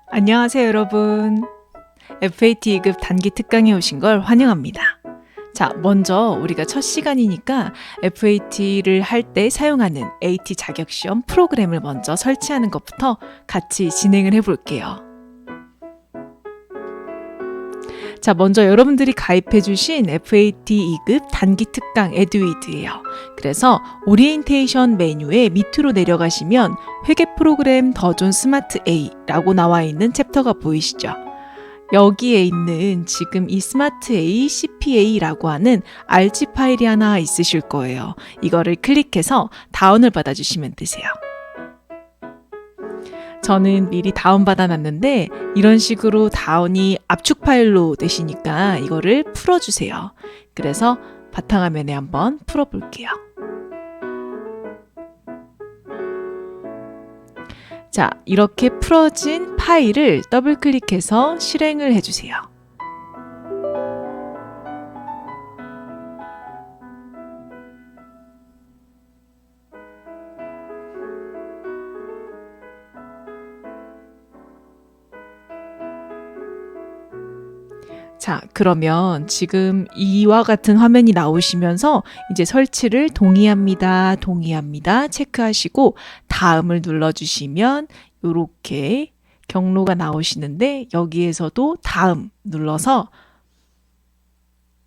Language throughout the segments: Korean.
안녕하세요, 여러분. FAT 2급 단기 특강에 오신 걸 환영합니다. 자, 먼저 우리가 첫 시간이니까 FAT를 할 때 사용하는 AT 자격시험 프로그램을 먼저 설치하는 것부터 같이 진행을 해볼게요. 자, 먼저 여러분들이 가입해주신 FAT 2급 단기 특강 에듀위드예요. 그래서 오리엔테이션 메뉴에 밑으로 내려가시면 회계 프로그램 더존 스마트 A라고 나와 있는 챕터가 보이시죠? 여기에 있는 지금 이 스마트 A CPA라고 하는 RG 파일이 하나 있으실 거예요. 이거를 클릭해서 다운을 받아주시면 되세요. 저는 미리 다운받아 놨는데 이런 식으로 다운이 압축 파일로 되시니까 이거를 풀어주세요. 그래서 바탕화면에 한번 풀어볼게요. 자, 이렇게 풀어진 파일을 더블 클릭해서 실행을 해주세요. 자, 그러면 지금 이와 같은 화면이 나오시면서 이제 설치를 동의합니다, 체크하시고 다음을 눌러주시면 이렇게 경로가 나오시는데 여기에서도 다음 눌러서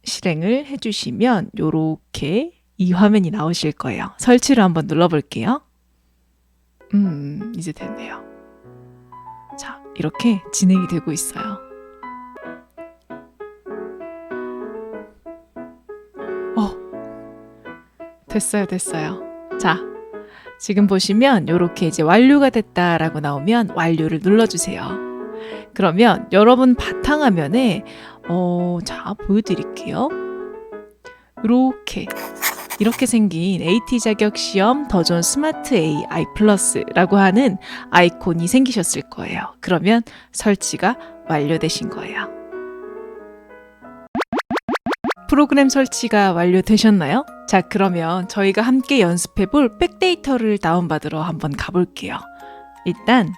실행을 해주시면 이렇게 이 화면이 나오실 거예요. 설치를 한번 눌러볼게요. 이제 됐네요. 자, 이렇게 진행이 되고 있어요. 됐어요. 자, 지금 보시면 이렇게 이제 완료가 됐다라고 나오면 완료를 눌러주세요. 그러면 여러분 바탕화면에 자, 보여드릴게요. 이렇게 생긴 AT 자격시험 더존 스마트 AI 플러스라고 하는 아이콘이 생기셨을 거예요. 그러면 설치가 완료되신 거예요. 프로그램 설치가 완료되셨나요? 자, 그러면 저희가 함께 연습해 볼 백데이터를 다운받으러 한번 가볼게요. 일단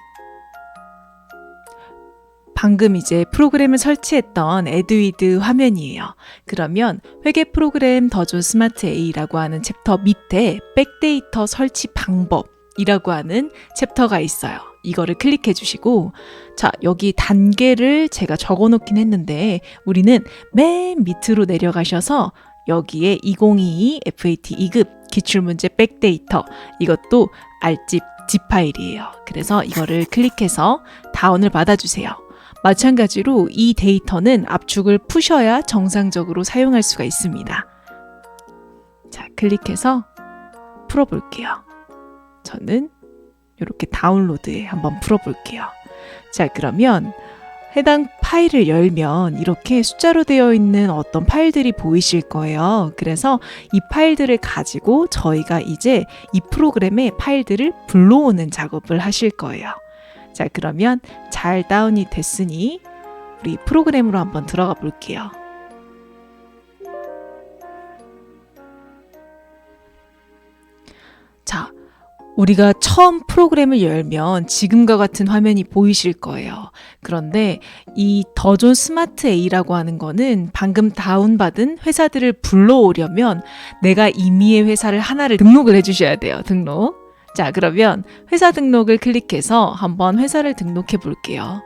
방금 이제 프로그램을 설치했던 에듀위드 화면이에요. 그러면 회계 프로그램 더존 스마트 A라고 하는 챕터 밑에 백데이터 설치 방법이라고 하는 챕터가 있어요. 이거를 클릭해 주시고, 자, 여기 단계를 제가 적어 놓긴 했는데 우리는 맨 밑으로 내려가셔서 여기에 2022 FAT 2급 기출문제 백데이터, 이것도 알집 zip 파일이에요. 그래서 이거를 클릭해서 다운을 받아주세요. 마찬가지로 이 데이터는 압축을 푸셔야 정상적으로 사용할 수가 있습니다. 자, 클릭해서 풀어볼게요. 저는 이렇게 다운로드에 한번 풀어볼게요. 자, 그러면 해당 파일을 열면 이렇게 숫자로 되어 있는 어떤 파일들이 보이실 거예요. 그래서 이 파일들을 가지고 저희가 이제 이 프로그램의 파일들을 불러오는 작업을 하실 거예요. 자, 그러면 잘 다운이 됐으니 우리 프로그램으로 한번 들어가 볼게요. 자, 우리가 처음 프로그램을 열면 지금과 같은 화면이 보이실 거예요. 그런데 이 더존 스마트 A라고 하는 거는 방금 다운받은 회사들을 불러오려면 내가 임의의 회사를 하나를 등록을 해주셔야 돼요. 등록. 자, 그러면 회사 등록을 클릭해서 한번 회사를 등록해 볼게요.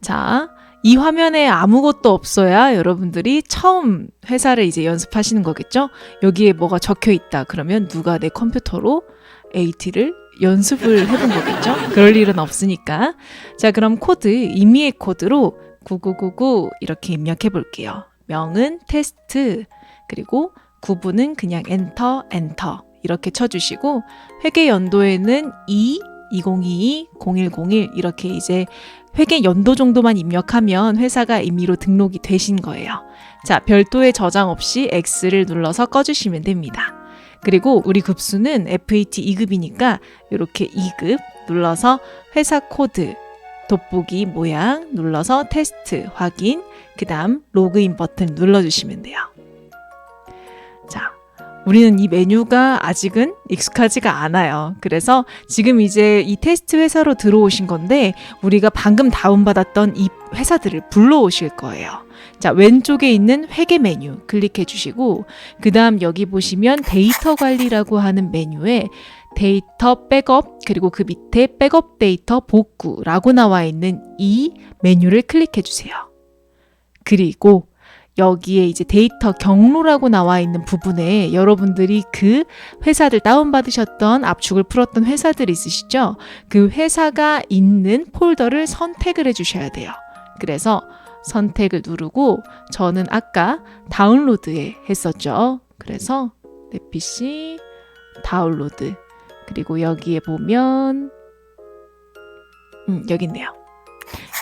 자, 이 화면에 아무것도 없어야 여러분들이 처음 회사를 이제 연습하시는 거겠죠? 여기에 뭐가 적혀 있다. 그러면 누가 내 컴퓨터로 AT를 연습을 해본 거겠죠? 그럴 일은 없으니까. 자, 그럼 코드, 임의의 코드로 9999 이렇게 입력해 볼게요. 명은 테스트, 그리고 구분은 그냥 엔터 이렇게 쳐주시고, 회계 연도에는 2022, 0101 이렇게 이제 회계 연도 정도만 입력하면 회사가 임의로 등록이 되신 거예요. 자, 별도의 저장 없이 X를 눌러서 꺼주시면 됩니다. 그리고 우리 급수는 FAT 2급이니까 이렇게 2급 눌러서 회사 코드, 돋보기 모양 눌러서 테스트 확인, 그 다음 로그인 버튼 눌러주시면 돼요. 자, 우리는 이 메뉴가 아직은 익숙하지가 않아요. 그래서 지금 이제 이 테스트 회사로 들어오신 건데 우리가 방금 다운받았던 이 회사들을 불러오실 거예요. 자, 왼쪽에 있는 회계 메뉴 클릭해 주시고 그 다음 여기 보시면 데이터 관리라고 하는 메뉴에 데이터 백업 그리고 그 밑에 백업 데이터 복구라고 나와 있는 이 메뉴를 클릭해 주세요. 그리고 여기에 이제 데이터 경로라고 나와 있는 부분에 여러분들이 그 회사들 다운받으셨던 압축을 풀었던 회사들 있으시죠? 그 회사가 있는 폴더를 선택을 해 주셔야 돼요. 그래서 선택을 누르고 저는 아까 다운로드에 했었죠. 그래서 내 PC 다운로드 그리고 여기에 보면 여기 있네요.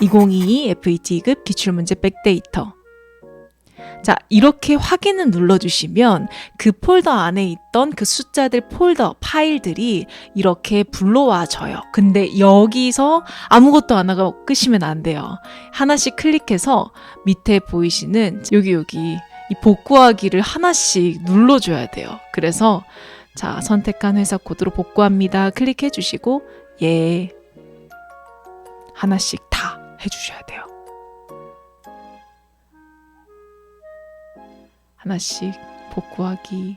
2022 FET급 기출문제 백데이터. 자, 이렇게 확인을 눌러주시면 그 폴더 안에 있던 그 숫자들 폴더 파일들이 이렇게 불러와져요. 근데 여기서 아무것도 안 하고 끄시면 안 돼요. 하나씩 클릭해서 밑에 보이시는 여기 이 복구하기를 하나씩 눌러줘야 돼요. 그래서 자, 선택한 회사 코드로 복구합니다. 클릭해 주시고 예, 하나씩 다 해주셔야 돼요. 하나씩 복구하기.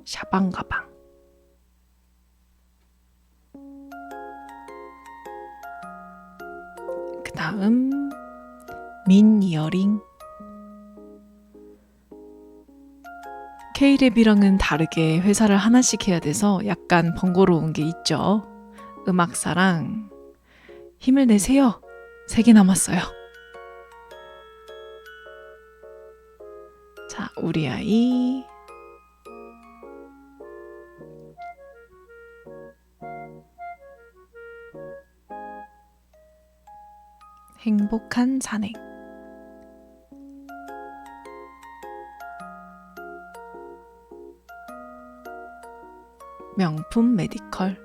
샤방 가방. 그 다음 민 이어링. K랩이랑은 다르게 회사를 하나씩 해야 돼서 약간 번거로운 게 있죠. 음악사랑 힘을 내세요. 3개 남았어요. 자, 우리 아이 행복한 산행. 명품 메디컬.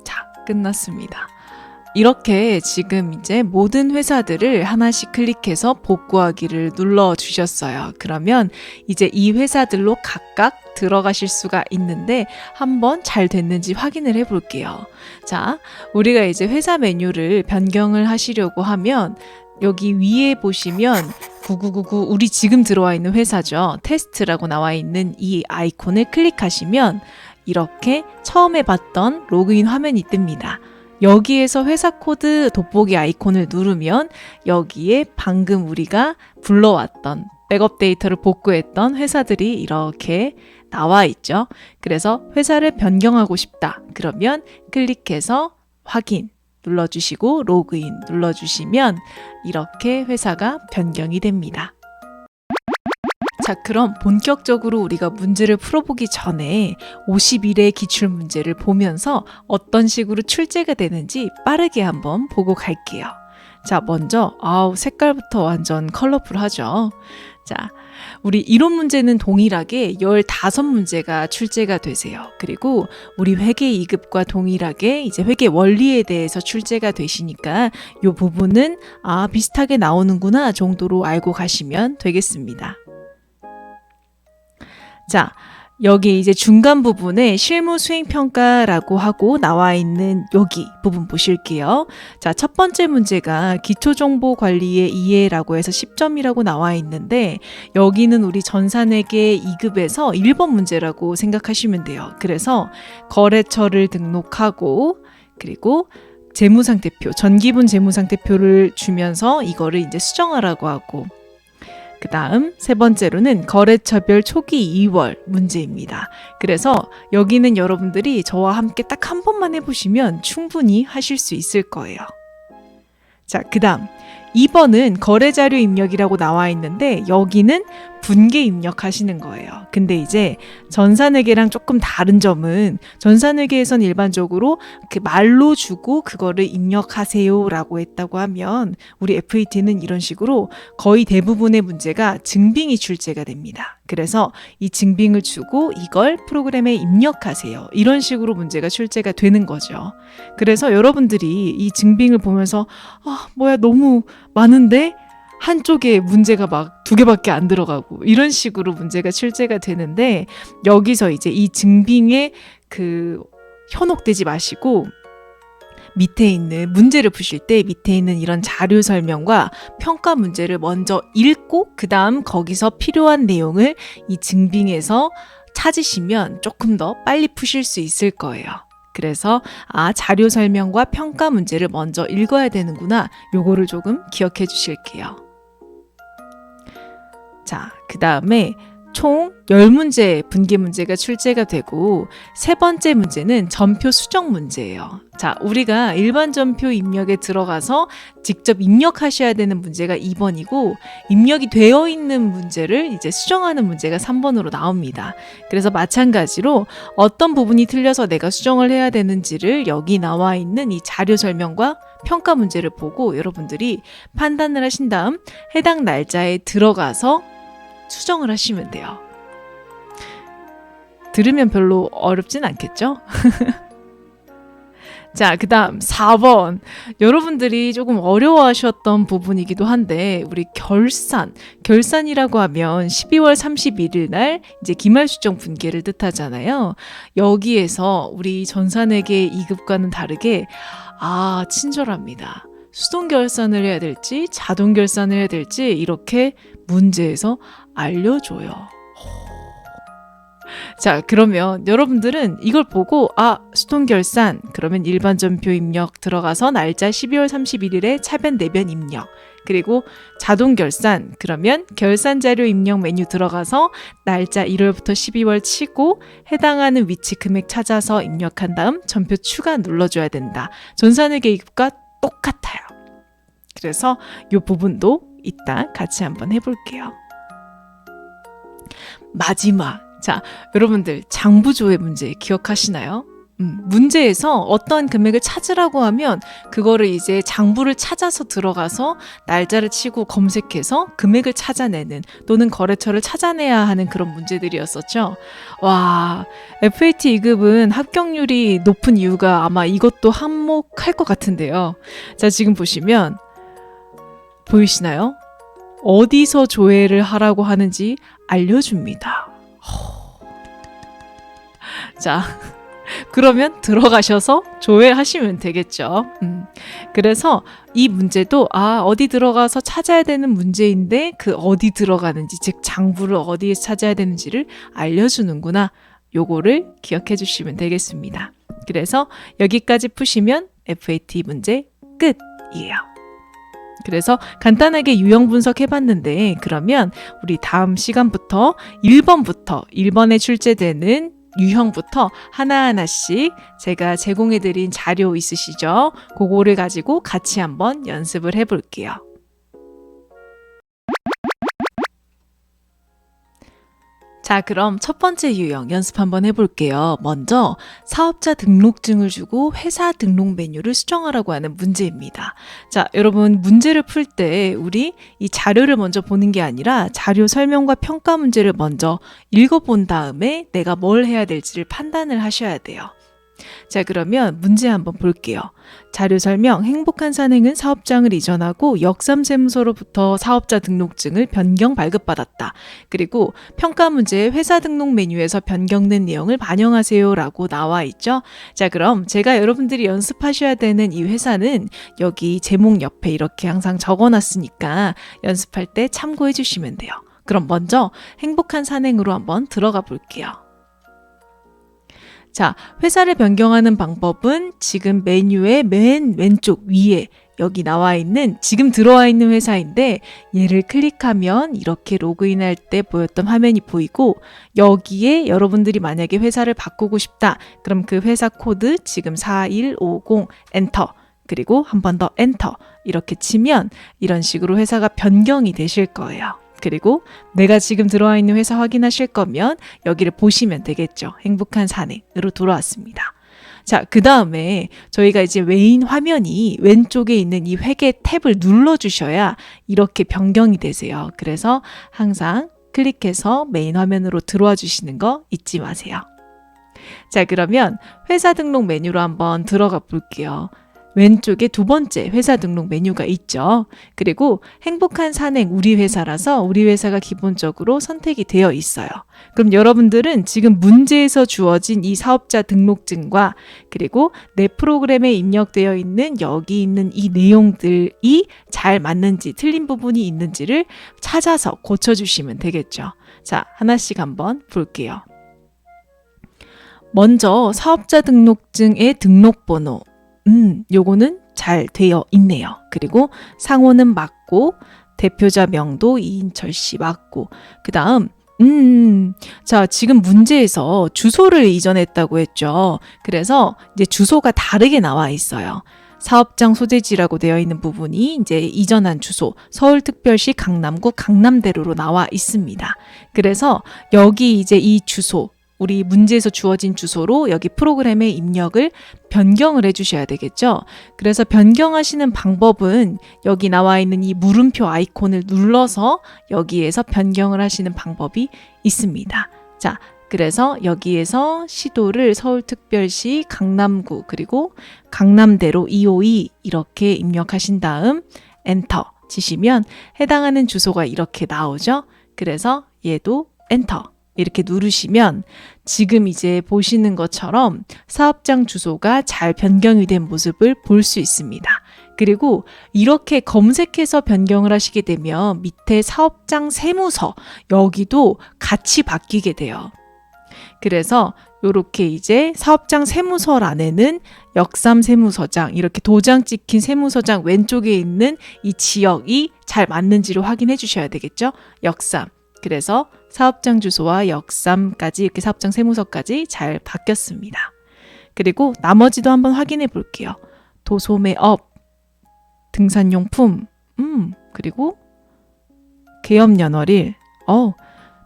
자, 끝났습니다. 이렇게 지금 이제 모든 회사들을 하나씩 클릭해서 복구하기를 눌러주셨어요. 그러면 이제 이 회사들로 각각 들어가실 수가 있는데 한번 잘 됐는지 확인을 해볼게요. 자, 우리가 이제 회사 메뉴를 변경을 하시려고 하면 여기 위에 보시면 9999 우리 지금 들어와 있는 회사죠. 테스트라고 나와 있는 이 아이콘을 클릭하시면 이렇게 처음에 봤던 로그인 화면이 뜹니다. 여기에서 회사 코드 돋보기 아이콘을 누르면 여기에 방금 우리가 불러왔던 백업 데이터를 복구했던 회사들이 이렇게 나와 있죠. 그래서 회사를 변경하고 싶다. 그러면 클릭해서 확인 눌러주시고 로그인 눌러주시면 이렇게 회사가 변경이 됩니다. 자, 그럼 본격적으로 우리가 문제를 풀어보기 전에 51의 기출문제를 보면서 어떤 식으로 출제가 되는지 빠르게 한번 보고 갈게요. 자, 먼저 색깔부터 완전 컬러풀하죠. 자, 우리 이론 문제는 동일하게 15문제가 출제가 되세요. 그리고 우리 회계 2급과 동일하게 이제 회계 원리에 대해서 출제가 되시니까 이 부분은 비슷하게 나오는구나 정도로 알고 가시면 되겠습니다. 자, 여기 이제 중간 부분에 실무 수행 평가라고 하고 나와 있는 여기 부분 보실게요. 자, 첫 번째 문제가 기초정보 관리의 이해라고 해서 10점이라고 나와 있는데 여기는 우리 전산회계 2급에서 1번 문제라고 생각하시면 돼요. 그래서 거래처를 등록하고 그리고 재무상태표, 전기분 재무상태표를 주면서 이거를 이제 수정하라고 하고 그 다음 세 번째로는 거래처별 초기 2월 문제입니다. 그래서 여기는 여러분들이 저와 함께 딱 한 번만 해보시면 충분히 하실 수 있을 거예요. 자, 그 다음 2번은 거래자료 입력이라고 나와 있는데 여기는 분계 입력하시는 거예요. 근데 이제 전산회계랑 조금 다른 점은 전산회계에선 일반적으로 그 말로 주고 그거를 입력하세요라고 했다고 하면 우리 FAT는 이런 식으로 거의 대부분의 문제가 증빙이 출제가 됩니다. 그래서 이 증빙을 주고 이걸 프로그램에 입력하세요. 이런 식으로 문제가 출제가 되는 거죠. 그래서 여러분들이 이 증빙을 보면서 뭐야 너무 많은데? 한쪽에 문제가 막 2개밖에 안 들어가고 이런 식으로 문제가 출제가 되는데 여기서 이제 이 증빙에 현혹되지 마시고 밑에 있는 문제를 푸실 때 밑에 있는 이런 자료 설명과 평가 문제를 먼저 읽고 그 다음 거기서 필요한 내용을 이 증빙에서 찾으시면 조금 더 빨리 푸실 수 있을 거예요. 그래서 자료 설명과 평가 문제를 먼저 읽어야 되는구나. 요거를 조금 기억해 주실게요. 자, 그 다음에 총 10문제 분계 문제가 출제가 되고 세 번째 문제는 전표 수정 문제예요. 자, 우리가 일반 전표 입력에 들어가서 직접 입력하셔야 되는 문제가 2번이고 입력이 되어 있는 문제를 이제 수정하는 문제가 3번으로 나옵니다. 그래서 마찬가지로 어떤 부분이 틀려서 내가 수정을 해야 되는지를 여기 나와 있는 이 자료 설명과 평가 문제를 보고 여러분들이 판단을 하신 다음 해당 날짜에 들어가서 수정을 하시면 돼요. 들으면 별로 어렵진 않겠죠? 자, 그 다음 4번. 여러분들이 조금 어려워하셨던 부분이기도 한데 우리 결산이라고 하면 12월 31일 날 이제 기말수정 분계를 뜻하잖아요. 여기에서 우리 전산회계 2급과는 다르게 친절합니다. 수동 결산을 해야 될지 자동 결산을 해야 될지 이렇게 문제에서 알려줘요. 자, 그러면 여러분들은 이걸 보고 수동 결산 그러면 일반 전표 입력 들어가서 날짜 12월 31일에 차변 내변 입력 그리고 자동 결산 그러면 결산 자료 입력 메뉴 들어가서 날짜 1월부터 12월 치고 해당하는 위치 금액 찾아서 입력한 다음 전표 추가 눌러줘야 된다. 전산회계 2급과 똑같아요. 그래서 이 부분도 이따 같이 한번 해볼게요. 마지막. 자, 여러분들 장부조회 문제 기억하시나요? 문제에서 어떠한 금액을 찾으라고 하면 그거를 이제 장부를 찾아서 들어가서 날짜를 치고 검색해서 금액을 찾아내는 또는 거래처를 찾아내야 하는 그런 문제들이었었죠. 와, FAT 2급은 합격률이 높은 이유가 아마 이것도 한몫할 것 같은데요. 자, 지금 보시면 보이시나요? 어디서 조회를 하라고 하는지 알려줍니다. 자, 그러면 들어가셔서 조회하시면 되겠죠. 그래서 이 문제도 어디 들어가서 찾아야 되는 문제인데 그 어디 들어가는지 즉 장부를 어디에 찾아야 되는지를 알려주는구나. 요거를 기억해 주시면 되겠습니다. 그래서 여기까지 푸시면 FAT 문제 끝이에요. 그래서 간단하게 유형 분석해봤는데 그러면 우리 다음 시간부터 1번에 출제되는 유형부터 하나하나씩 제가 제공해드린 자료 있으시죠? 그거를 가지고 같이 한번 연습을 해볼게요. 자, 그럼 첫 번째 유형 연습 한번 해볼게요. 먼저 사업자 등록증을 주고 회사 등록 메뉴를 수정하라고 하는 문제입니다. 자, 여러분 문제를 풀 때 우리 이 자료를 먼저 보는 게 아니라 자료 설명과 평가 문제를 먼저 읽어본 다음에 내가 뭘 해야 될지를 판단을 하셔야 돼요. 자, 그러면 문제 한번 볼게요. 자료 설명, 행복한 산행은 사업장을 이전하고 역삼세무서로부터 사업자 등록증을 변경 발급받았다. 그리고 평가 문제 회사 등록 메뉴에서 변경된 내용을 반영하세요 라고 나와 있죠. 자, 그럼 제가 여러분들이 연습하셔야 되는 이 회사는 여기 제목 옆에 이렇게 항상 적어놨으니까 연습할 때 참고해 주시면 돼요. 그럼 먼저 행복한 산행으로 한번 들어가 볼게요. 자, 회사를 변경하는 방법은 지금 메뉴의 맨 왼쪽 위에 여기 나와 있는 지금 들어와 있는 회사인데 얘를 클릭하면 이렇게 로그인할 때 보였던 화면이 보이고 여기에 여러분들이 만약에 회사를 바꾸고 싶다. 그럼 그 회사 코드 지금 4150 엔터 그리고 한 번 더 엔터 이렇게 치면 이런 식으로 회사가 변경이 되실 거예요. 그리고 내가 지금 들어와 있는 회사 확인하실 거면 여기를 보시면 되겠죠. 행복한 산행으로 돌아왔습니다. 자, 그 다음에 저희가 이제 메인 화면이 왼쪽에 있는 이 회계 탭을 눌러주셔야 이렇게 변경이 되세요. 그래서 항상 클릭해서 메인 화면으로 들어와 주시는 거 잊지 마세요. 자, 그러면 회사 등록 메뉴로 한번 들어가 볼게요. 왼쪽에 두 번째 회사 등록 메뉴가 있죠. 그리고 행복한 산행 우리 회사라서 우리 회사가 기본적으로 선택이 되어 있어요. 그럼 여러분들은 지금 문제에서 주어진 이 사업자 등록증과 그리고 내 프로그램에 입력되어 있는 여기 있는 이 내용들이 잘 맞는지 틀린 부분이 있는지를 찾아서 고쳐주시면 되겠죠. 자, 하나씩 한번 볼게요. 먼저 사업자 등록증의 등록번호 요거는 잘 되어 있네요. 그리고 상호는 맞고 대표자 명도 이인철 씨 맞고 그 다음 자, 지금 문제에서 주소를 이전했다고 했죠. 그래서 이제 주소가 다르게 나와 있어요. 사업장 소재지라고 되어 있는 부분이 이제 이전한 주소 서울특별시 강남구 강남대로로 나와 있습니다. 그래서 여기 이제 이 주소 우리 문제에서 주어진 주소로 여기 프로그램에 입력을 변경을 해주셔야 되겠죠. 그래서 변경하시는 방법은 여기 나와 있는 이 물음표 아이콘을 눌러서 여기에서 변경을 하시는 방법이 있습니다. 자, 그래서 여기에서 시도를 서울특별시 강남구 그리고 강남대로 252 이렇게 입력하신 다음 엔터 치시면 해당하는 주소가 이렇게 나오죠. 그래서 얘도 엔터 이렇게 누르시면 지금 이제 보시는 것처럼 사업장 주소가 잘 변경이 된 모습을 볼 수 있습니다. 그리고 이렇게 검색해서 변경을 하시게 되면 밑에 사업장 세무서 여기도 같이 바뀌게 돼요. 그래서 이렇게 이제 사업장 세무서란에는 역삼 세무서장 이렇게 도장 찍힌 세무서장 왼쪽에 있는 이 지역이 잘 맞는지를 확인해 주셔야 되겠죠. 역삼. 그래서 사업장 주소와 역삼까지 이렇게 사업장 세무서까지 잘 바뀌었습니다. 그리고 나머지도 한번 확인해 볼게요. 도소매업, 등산용품, 그리고 개업연월일,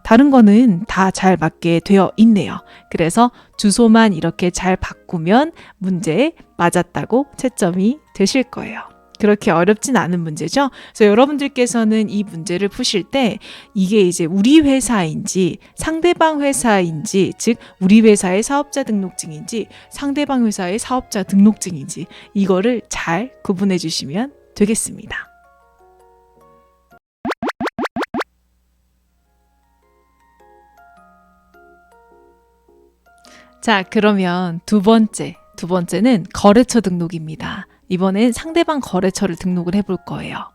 다른 거는 다 잘 맞게 되어 있네요. 그래서 주소만 이렇게 잘 바꾸면 문제에 맞았다고 채점이 되실 거예요. 그렇게 어렵진 않은 문제죠. 그래서 여러분들께서는 이 문제를 푸실 때 이게 이제 우리 회사인지 상대방 회사인지 즉 우리 회사의 사업자 등록증인지 상대방 회사의 사업자 등록증인지 이거를 잘 구분해 주시면 되겠습니다. 자, 그러면 두 번째는 거래처 등록입니다. 이번엔 상대방 거래처를 등록을 해볼 거예요.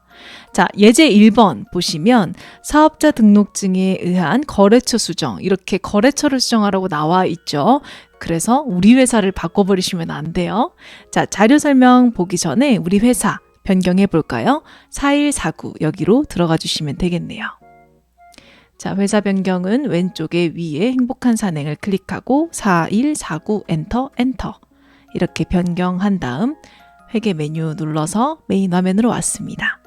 자, 예제 1번 보시면 사업자 등록증에 의한 거래처 수정 이렇게 거래처를 수정하라고 나와 있죠. 그래서 우리 회사를 바꿔버리시면 안 돼요. 자, 자료 설명 보기 전에 우리 회사 변경해 볼까요? 4149 여기로 들어가 주시면 되겠네요. 자, 회사 변경은 왼쪽에 위에 행복한 산행을 클릭하고 4149 엔터 이렇게 변경한 다음 회계 메뉴 눌러서 메인 화면으로 왔습니다.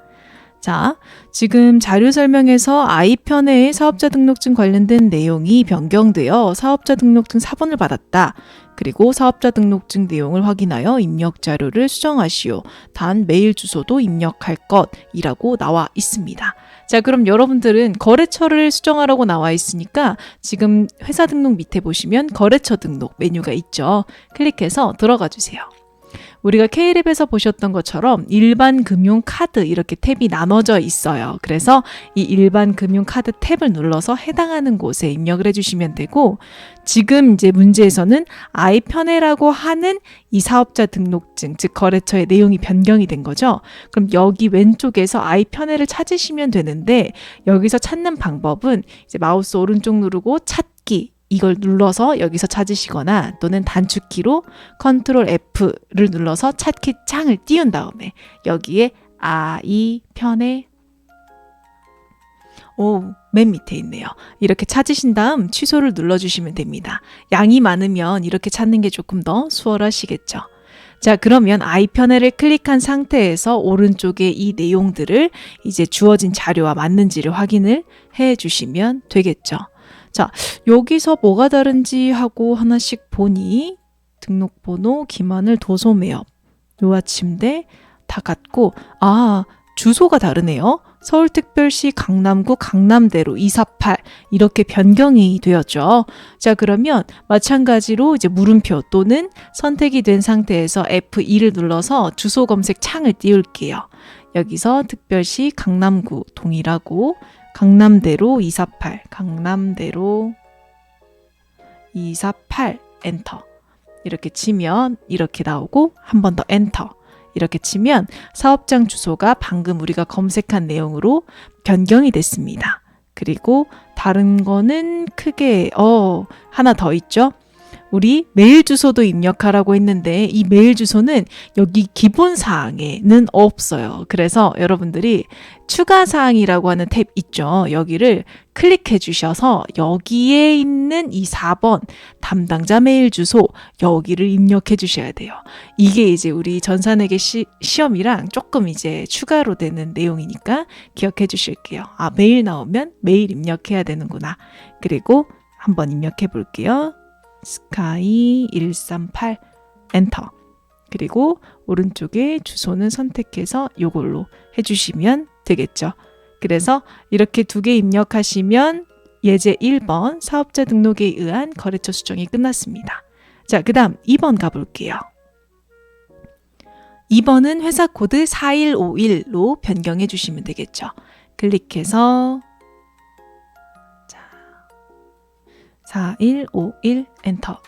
자, 지금 자료 설명에서 I편의 사업자 등록증 관련된 내용이 변경되어 사업자 등록증 4번을 받았다. 그리고 사업자 등록증 내용을 확인하여 입력 자료를 수정하시오. 단 메일 주소도 입력할 것이라고 나와 있습니다. 자, 그럼 여러분들은 거래처를 수정하라고 나와 있으니까 지금 회사 등록 밑에 보시면 거래처 등록 메뉴가 있죠. 클릭해서 들어가 주세요. 우리가 K랩에서 보셨던 것처럼 일반 금융 카드 이렇게 탭이 나눠져 있어요. 그래서 이 일반 금융 카드 탭을 눌러서 해당하는 곳에 입력을 해주시면 되고 지금 이제 문제에서는 I편해라고 하는 이 사업자 등록증, 즉 거래처의 내용이 변경이 된 거죠. 그럼 여기 왼쪽에서 I편해를 찾으시면 되는데 여기서 찾는 방법은 이제 마우스 오른쪽 누르고 찾기 이걸 눌러서 여기서 찾으시거나 또는 단축키로 컨트롤 F를 눌러서 찾기 창을 띄운 다음에 여기에 I편해 맨 밑에 있네요. 이렇게 찾으신 다음 취소를 눌러주시면 됩니다. 양이 많으면 이렇게 찾는 게 조금 더 수월하시겠죠. 자, 그러면 아이패널을 클릭한 상태에서 오른쪽에 이 내용들을 이제 주어진 자료와 맞는지를 확인을 해 주시면 되겠죠. 자, 여기서 뭐가 다른지 하고 하나씩 보니 등록번호, 기만을, 도서 매업, 요아침대 다 같고, 주소가 다르네요. 서울특별시 강남구 강남대로 248 이렇게 변경이 되었죠. 자, 그러면 마찬가지로 이제 물음표 또는 선택이 된 상태에서 F2를 눌러서 주소 검색 창을 띄울게요. 여기서 특별시 강남구 동일하고 강남대로 248 강남대로 248 엔터 이렇게 치면 이렇게 나오고 한 번 더 엔터 이렇게 치면 사업장 주소가 방금 우리가 검색한 내용으로 변경이 됐습니다. 그리고 다른 거는 크게 하나 더 있죠. 우리 메일 주소도 입력하라고 했는데 이 메일 주소는 여기 기본 사항에는 없어요. 그래서 여러분들이 추가 사항이라고 하는 탭 있죠. 여기를 클릭해 주셔서 여기에 있는 이 4번 담당자 메일 주소 여기를 입력해 주셔야 돼요. 이게 이제 우리 전산회계 시험이랑 조금 이제 추가로 되는 내용이니까 기억해 주실게요. 메일 나오면 메일 입력해야 되는구나. 그리고 한번 입력해 볼게요. 스카이 138 엔터. 그리고 오른쪽에 주소는 선택해서 이걸로 해주시면 되겠죠. 그래서 이렇게 2개 입력하시면 예제 1번 사업자 등록에 의한 거래처 수정이 끝났습니다. 자, 그 다음 2번 가볼게요. 2번은 회사 코드 4151로 변경해 주시면 되겠죠. 클릭해서 4151 엔터.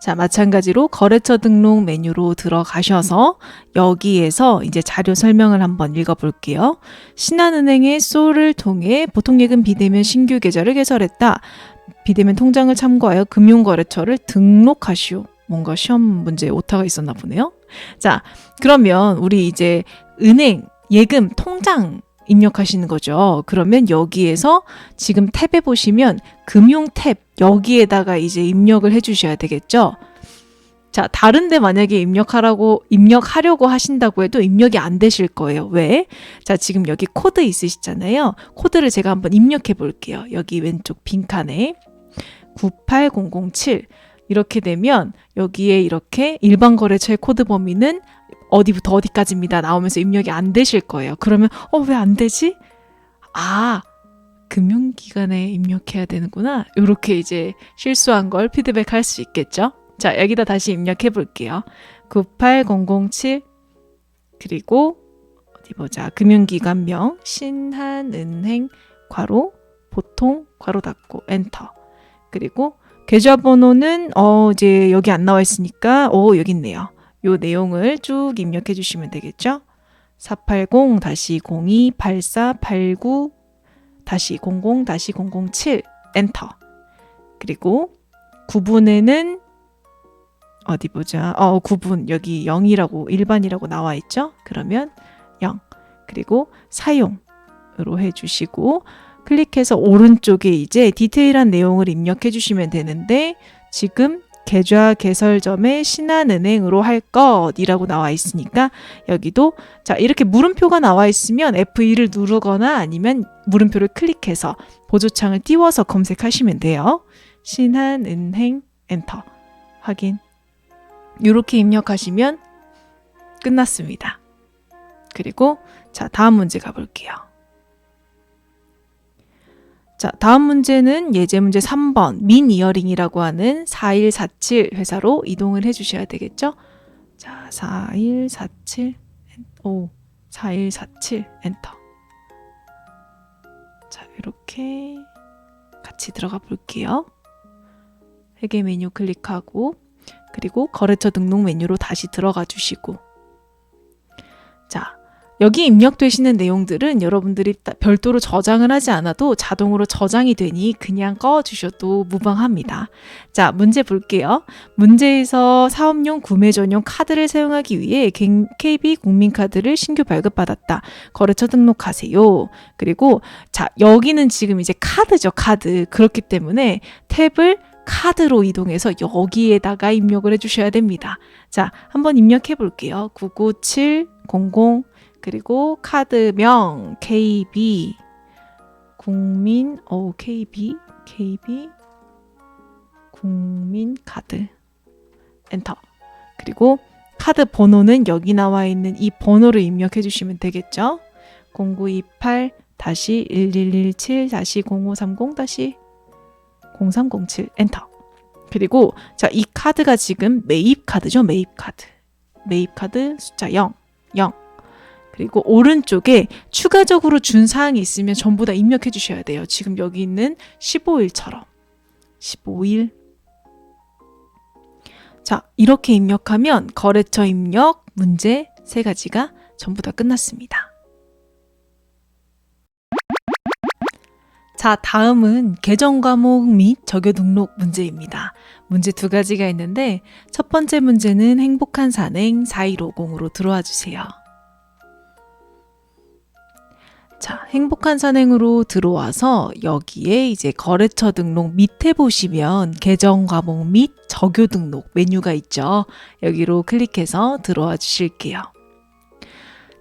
자, 마찬가지로 거래처 등록 메뉴로 들어가셔서 여기에서 이제 자료 설명을 한번 읽어볼게요. 신한은행의 쏘를 통해 보통예금 비대면 신규 계좌를 개설했다. 비대면 통장을 참고하여 금융거래처를 등록하시오. 뭔가 시험 문제에 오타가 있었나 보네요. 자, 그러면 우리 이제 은행, 예금, 통장 입력하시는 거죠. 그러면 여기에서 지금 탭에 보시면 금융 탭 여기에다가 이제 입력을 해주셔야 되겠죠. 자, 다른데 만약에 입력하려고 하신다고 해도 입력이 안 되실 거예요. 왜? 자, 지금 여기 코드 있으시잖아요. 코드를 제가 한번 입력해 볼게요. 여기 왼쪽 빈칸에 98007 이렇게 되면 여기에 이렇게 일반 거래처의 코드 범위는 어디부터 어디까지입니다 나오면서 입력이 안 되실 거예요. 그러면 왜 안 되지? 금융기관에 입력해야 되는구나. 이렇게 이제 실수한 걸 피드백할 수 있겠죠. 자, 여기다 다시 입력해 볼게요. 98007 그리고 어디 보자. 금융기관명 신한은행 괄호 보통 괄호 닫고 엔터. 그리고 계좌번호는 이제 여기 안 나와 있으니까 여기 있네요. 요 내용을 쭉 입력해 주시면 되겠죠. 480-8489-00-007 엔터. 그리고 구분에는 어디 보자. 구분 여기 0이라고 일반이라고 나와 있죠. 그러면 0. 그리고 사용으로 해주시고 클릭해서 오른쪽에 이제 디테일한 내용을 입력해 주시면 되는데 지금 계좌 개설점에 신한은행으로 할 것이라고 나와 있으니까 여기도 자 이렇게 물음표가 나와 있으면 F2를 누르거나 아니면 물음표를 클릭해서 보조창을 띄워서 검색하시면 돼요. 신한은행 엔터 확인. 이렇게 입력하시면 끝났습니다. 그리고 자 다음 문제 가볼게요. 자, 다음 문제는 예제 문제 3번 민이어링이라고 하는 4147 회사로 이동을 해주셔야 되겠죠? 자, 4147 엔터. 자, 이렇게 같이 들어가 볼게요. 회계 메뉴 클릭하고 그리고 거래처 등록 메뉴로 다시 들어가 주시고 자, 여기 입력되시는 내용들은 여러분들이 별도로 저장을 하지 않아도 자동으로 저장이 되니 그냥 꺼주셔도 무방합니다. 자, 문제 볼게요. 문제에서 사업용 구매 전용 카드를 사용하기 위해 KB 국민카드를 신규 발급받았다. 거래처 등록하세요. 그리고 자, 여기는 지금 이제 카드죠, 카드. 그렇기 때문에 탭을 카드로 이동해서 여기에다가 입력을 해주셔야 됩니다. 자, 한번 입력해 볼게요. 997000 그리고 카드명 KB 국민 KB 국민카드 엔터. 그리고 카드 번호는 여기 나와 있는 이 번호를 입력해 주시면 되겠죠. 0928-1117-0530-0307 엔터. 그리고 자, 이 카드가 지금 매입 카드죠. 매입 카드 숫자 0 그리고 오른쪽에 추가적으로 준 사항이 있으면 전부 다 입력해 주셔야 돼요. 지금 여기 있는 15일처럼 15일. 자, 이렇게 입력하면 거래처 입력 문제 3가지가 전부 다 끝났습니다. 자, 다음은 계정 과목 및 적요 등록 문제입니다. 문제 2가지가 있는데 첫 번째 문제는 행복한 산행 4150으로 들어와 주세요. 자, 행복한 산행으로 들어와서 여기에 이제 거래처 등록 밑에 보시면 계정 과목 및 적요 등록 메뉴가 있죠. 여기로 클릭해서 들어와 주실게요.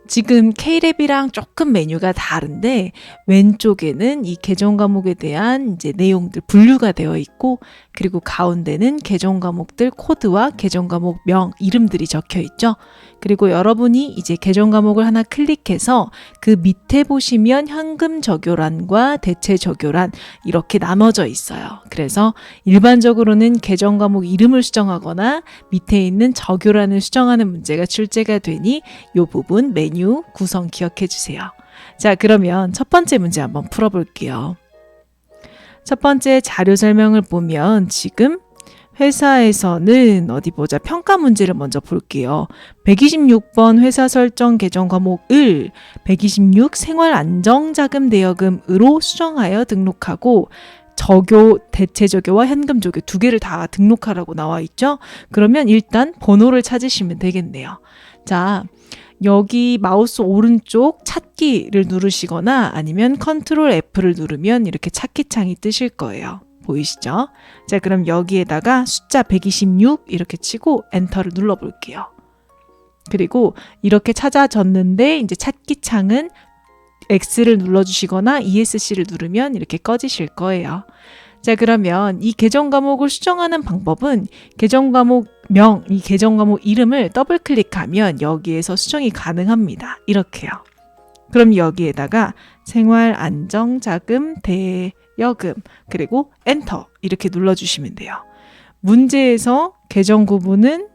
지금 K랩이랑 조금 메뉴가 다른데 왼쪽에는 이 계정 과목에 대한 이제 내용들 분류가 되어 있고, 그리고 가운데는 계정 과목들 코드와 계정 과목명 이름들이 적혀 있죠. 그리고 여러분이 이제 계정 과목을 하나 클릭해서 그 밑에 보시면 현금 적요란과 대체 적요란 이렇게 나눠져 있어요. 그래서 일반적으로는 계정 과목 이름을 수정하거나 밑에 있는 적요란을 수정하는 문제가 출제가 되니 이 부분 메뉴 구성 기억해 주세요. 자, 그러면 첫 번째 문제 한번 풀어볼게요. 첫 번째 자료 설명을 보면 지금 회사에서는 어디 보자. 평가 문제를 먼저 볼게요. 126번 회사 설정 계정 과목을 126 생활 안정자금 대여금으로 수정하여 등록하고 적요, 대체 적요와 현금 적요 2개를 다 등록하라고 나와 있죠. 그러면 일단 번호를 찾으시면 되겠네요. 자, 여기 마우스 오른쪽 찾기를 누르시거나 아니면 컨트롤 F를 누르면 이렇게 찾기 창이 뜨실 거예요. 보이시죠? 자, 그럼 여기에다가 숫자 126 이렇게 치고 엔터를 눌러 볼게요. 그리고 이렇게 찾아졌는데 이제 찾기 창은 X를 눌러주시거나 ESC를 누르면 이렇게 꺼지실 거예요. 자, 그러면 이 계정 과목을 수정하는 방법은 계정 과목명, 이 계정 과목 이름을 더블 클릭하면 여기에서 수정이 가능합니다. 이렇게요. 그럼 여기에다가 생활 안정자금 대여금 그리고 엔터 이렇게 눌러주시면 돼요. 문제에서 계정 구분은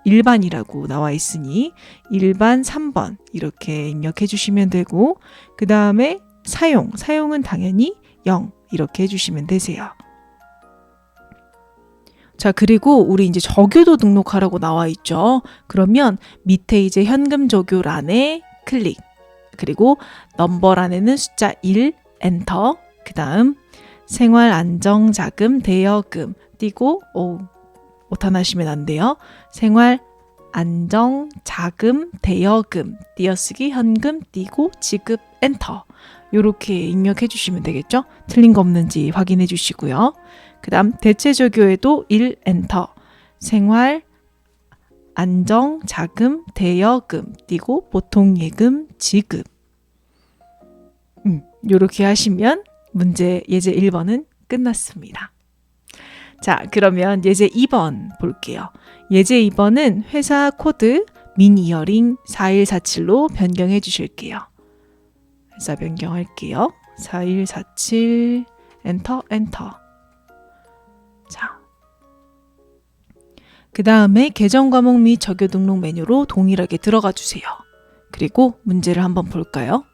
일반이라고 나와 있으니 일반 3번 이렇게 입력해 주시면 되고, 그 다음에 사용은 당연히 0 이렇게 해주시면 되세요. 자, 그리고 우리 이제 적요도 등록하라고 나와 있죠. 그러면 밑에 이제 현금 적요란에 클릭, 그리고 넘버란에는 숫자 1 엔터, 그 다음 생활 안정자금 대여금 띄고 오타나시면 안 돼요. 생활 안정자금 대여금 띄어쓰기 현금 띄고 지급 엔터 이렇게 입력해 주시면 되겠죠. 틀린 거 없는지 확인해 주시고요. 그 다음 대체 적요에도 1 엔터 생활 안정자금 대여금 띄고 보통예금 지급 이렇게 하시면 문제 예제 1번은 끝났습니다. 자, 그러면 예제 2번 볼게요. 예제 2번은 회사 코드 민이어링 4147로 변경해 주실게요. 회사 변경할게요. 4147 엔터. 자, 그 다음에 계정 과목 및 적요 등록 메뉴로 동일하게 들어가 주세요. 그리고 문제를 한번 볼까요?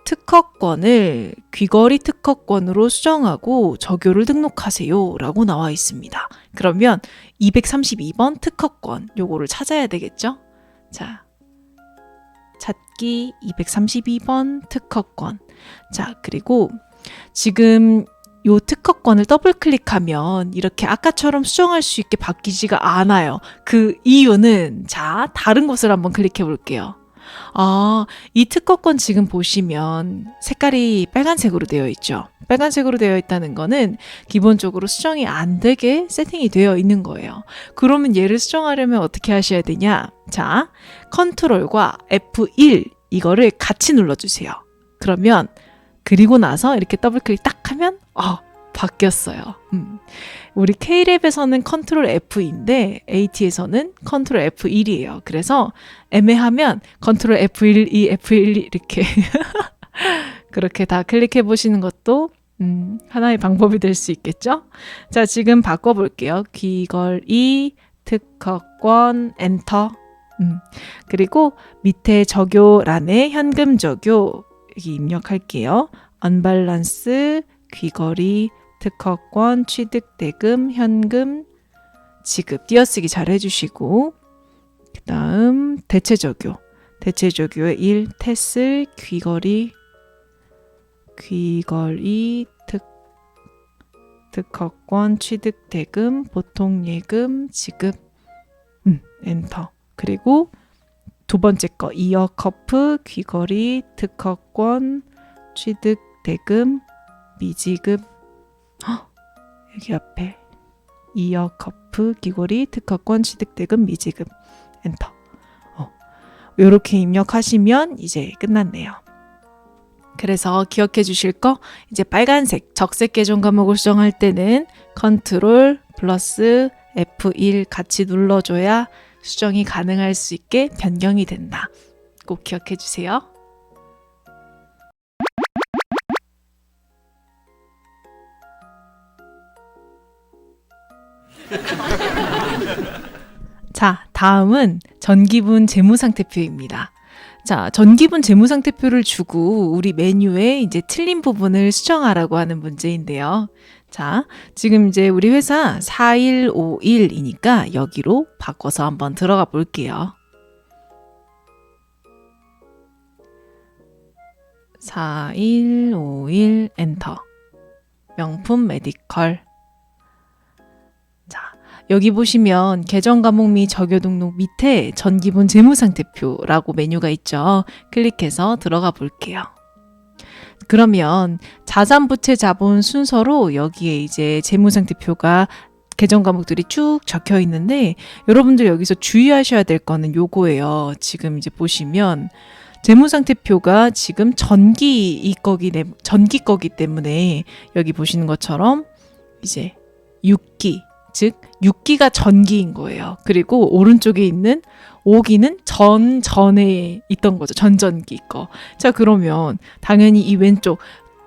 특허권을 귀걸이 특허권으로 수정하고 적요를 등록하세요 라고 나와 있습니다. 그러면 232번 특허권 요거를 찾아야 되겠죠? 자, 찾기 232번 특허권. 자, 그리고 지금 요 특허권을 더블 클릭하면 이렇게 아까처럼 수정할 수 있게 바뀌지가 않아요. 그 이유는 자, 다른 곳을 한번 클릭해 볼게요. 이 특허권 지금 보시면 색깔이 빨간색으로 되어 있죠. 빨간색으로 되어 있다는 거는 기본적으로 수정이 안 되게 세팅이 되어 있는 거예요. 그러면 얘를 수정하려면 어떻게 하셔야 되냐? 자, 컨트롤과 F1 이거를 같이 눌러주세요. 그러면 그리고 나서 이렇게 더블 클릭 딱 하면 바뀌었어요. 우리 K랩에서는 컨트롤 F인데 AT에서는 컨트롤 F1이에요. 그래서 애매하면 컨트롤 F1, F1 이렇게 그렇게 다 클릭해 보시는 것도 하나의 방법이 될 수 있겠죠? 자, 지금 바꿔볼게요. 귀걸이, 특허권, 엔터. 그리고 밑에 적요란에 현금 적요 여기 입력할게요. 언밸런스, 귀걸이, 특허권, 취득대금, 현금, 지급 띄어쓰기 잘 해주시고 그 다음 대체적요. 대체적요의 1, 테슬, 귀걸이, 특허권, 취득대금, 보통예금, 지급, 엔터. 그리고 두 번째 거 이어커프, 귀걸이, 특허권, 취득대금, 미지급. 여기 앞에 이어커프, 귀걸이, 특허권, 취득대금, 미지급, 엔터. 요렇게 입력하시면 이제 끝났네요. 그래서 기억해 주실 거 이제 빨간색 적색 계정 과목을 수정할 때는 컨트롤 플러스 F1 같이 눌러줘야 수정이 가능할 수 있게 변경이 된다. 꼭 기억해 주세요. 자, 다음은 전기분 재무상태표입니다. 자, 전기분 재무상태표를 주고 우리 메뉴에 이제 틀린 부분을 수정하라고 하는 문제인데요. 자, 지금 이제 우리 회사 4151이니까 여기로 바꿔서 한번 들어가 볼게요. 4151 엔터. 명품 메디컬. 자, 여기 보시면 계정 과목 및 적요 등록 밑에 전기분 재무상태표라고 메뉴가 있죠. 클릭해서 들어가 볼게요. 그러면 자산부채 자본 순서로 여기에 이제 재무상태표가 계정 과목들이 쭉 적혀 있는데 여러분들 여기서 주의하셔야 될 거는 요거예요. 지금 이제 보시면 재무상태표가 지금 전기 거기 때문에 여기 보시는 것처럼 이제 6기 즉 6기가 전기인 거예요. 그리고 오른쪽에 있는 5기는 전에 있던 거죠. 전전기 거. 자, 그러면 당연히 이 왼쪽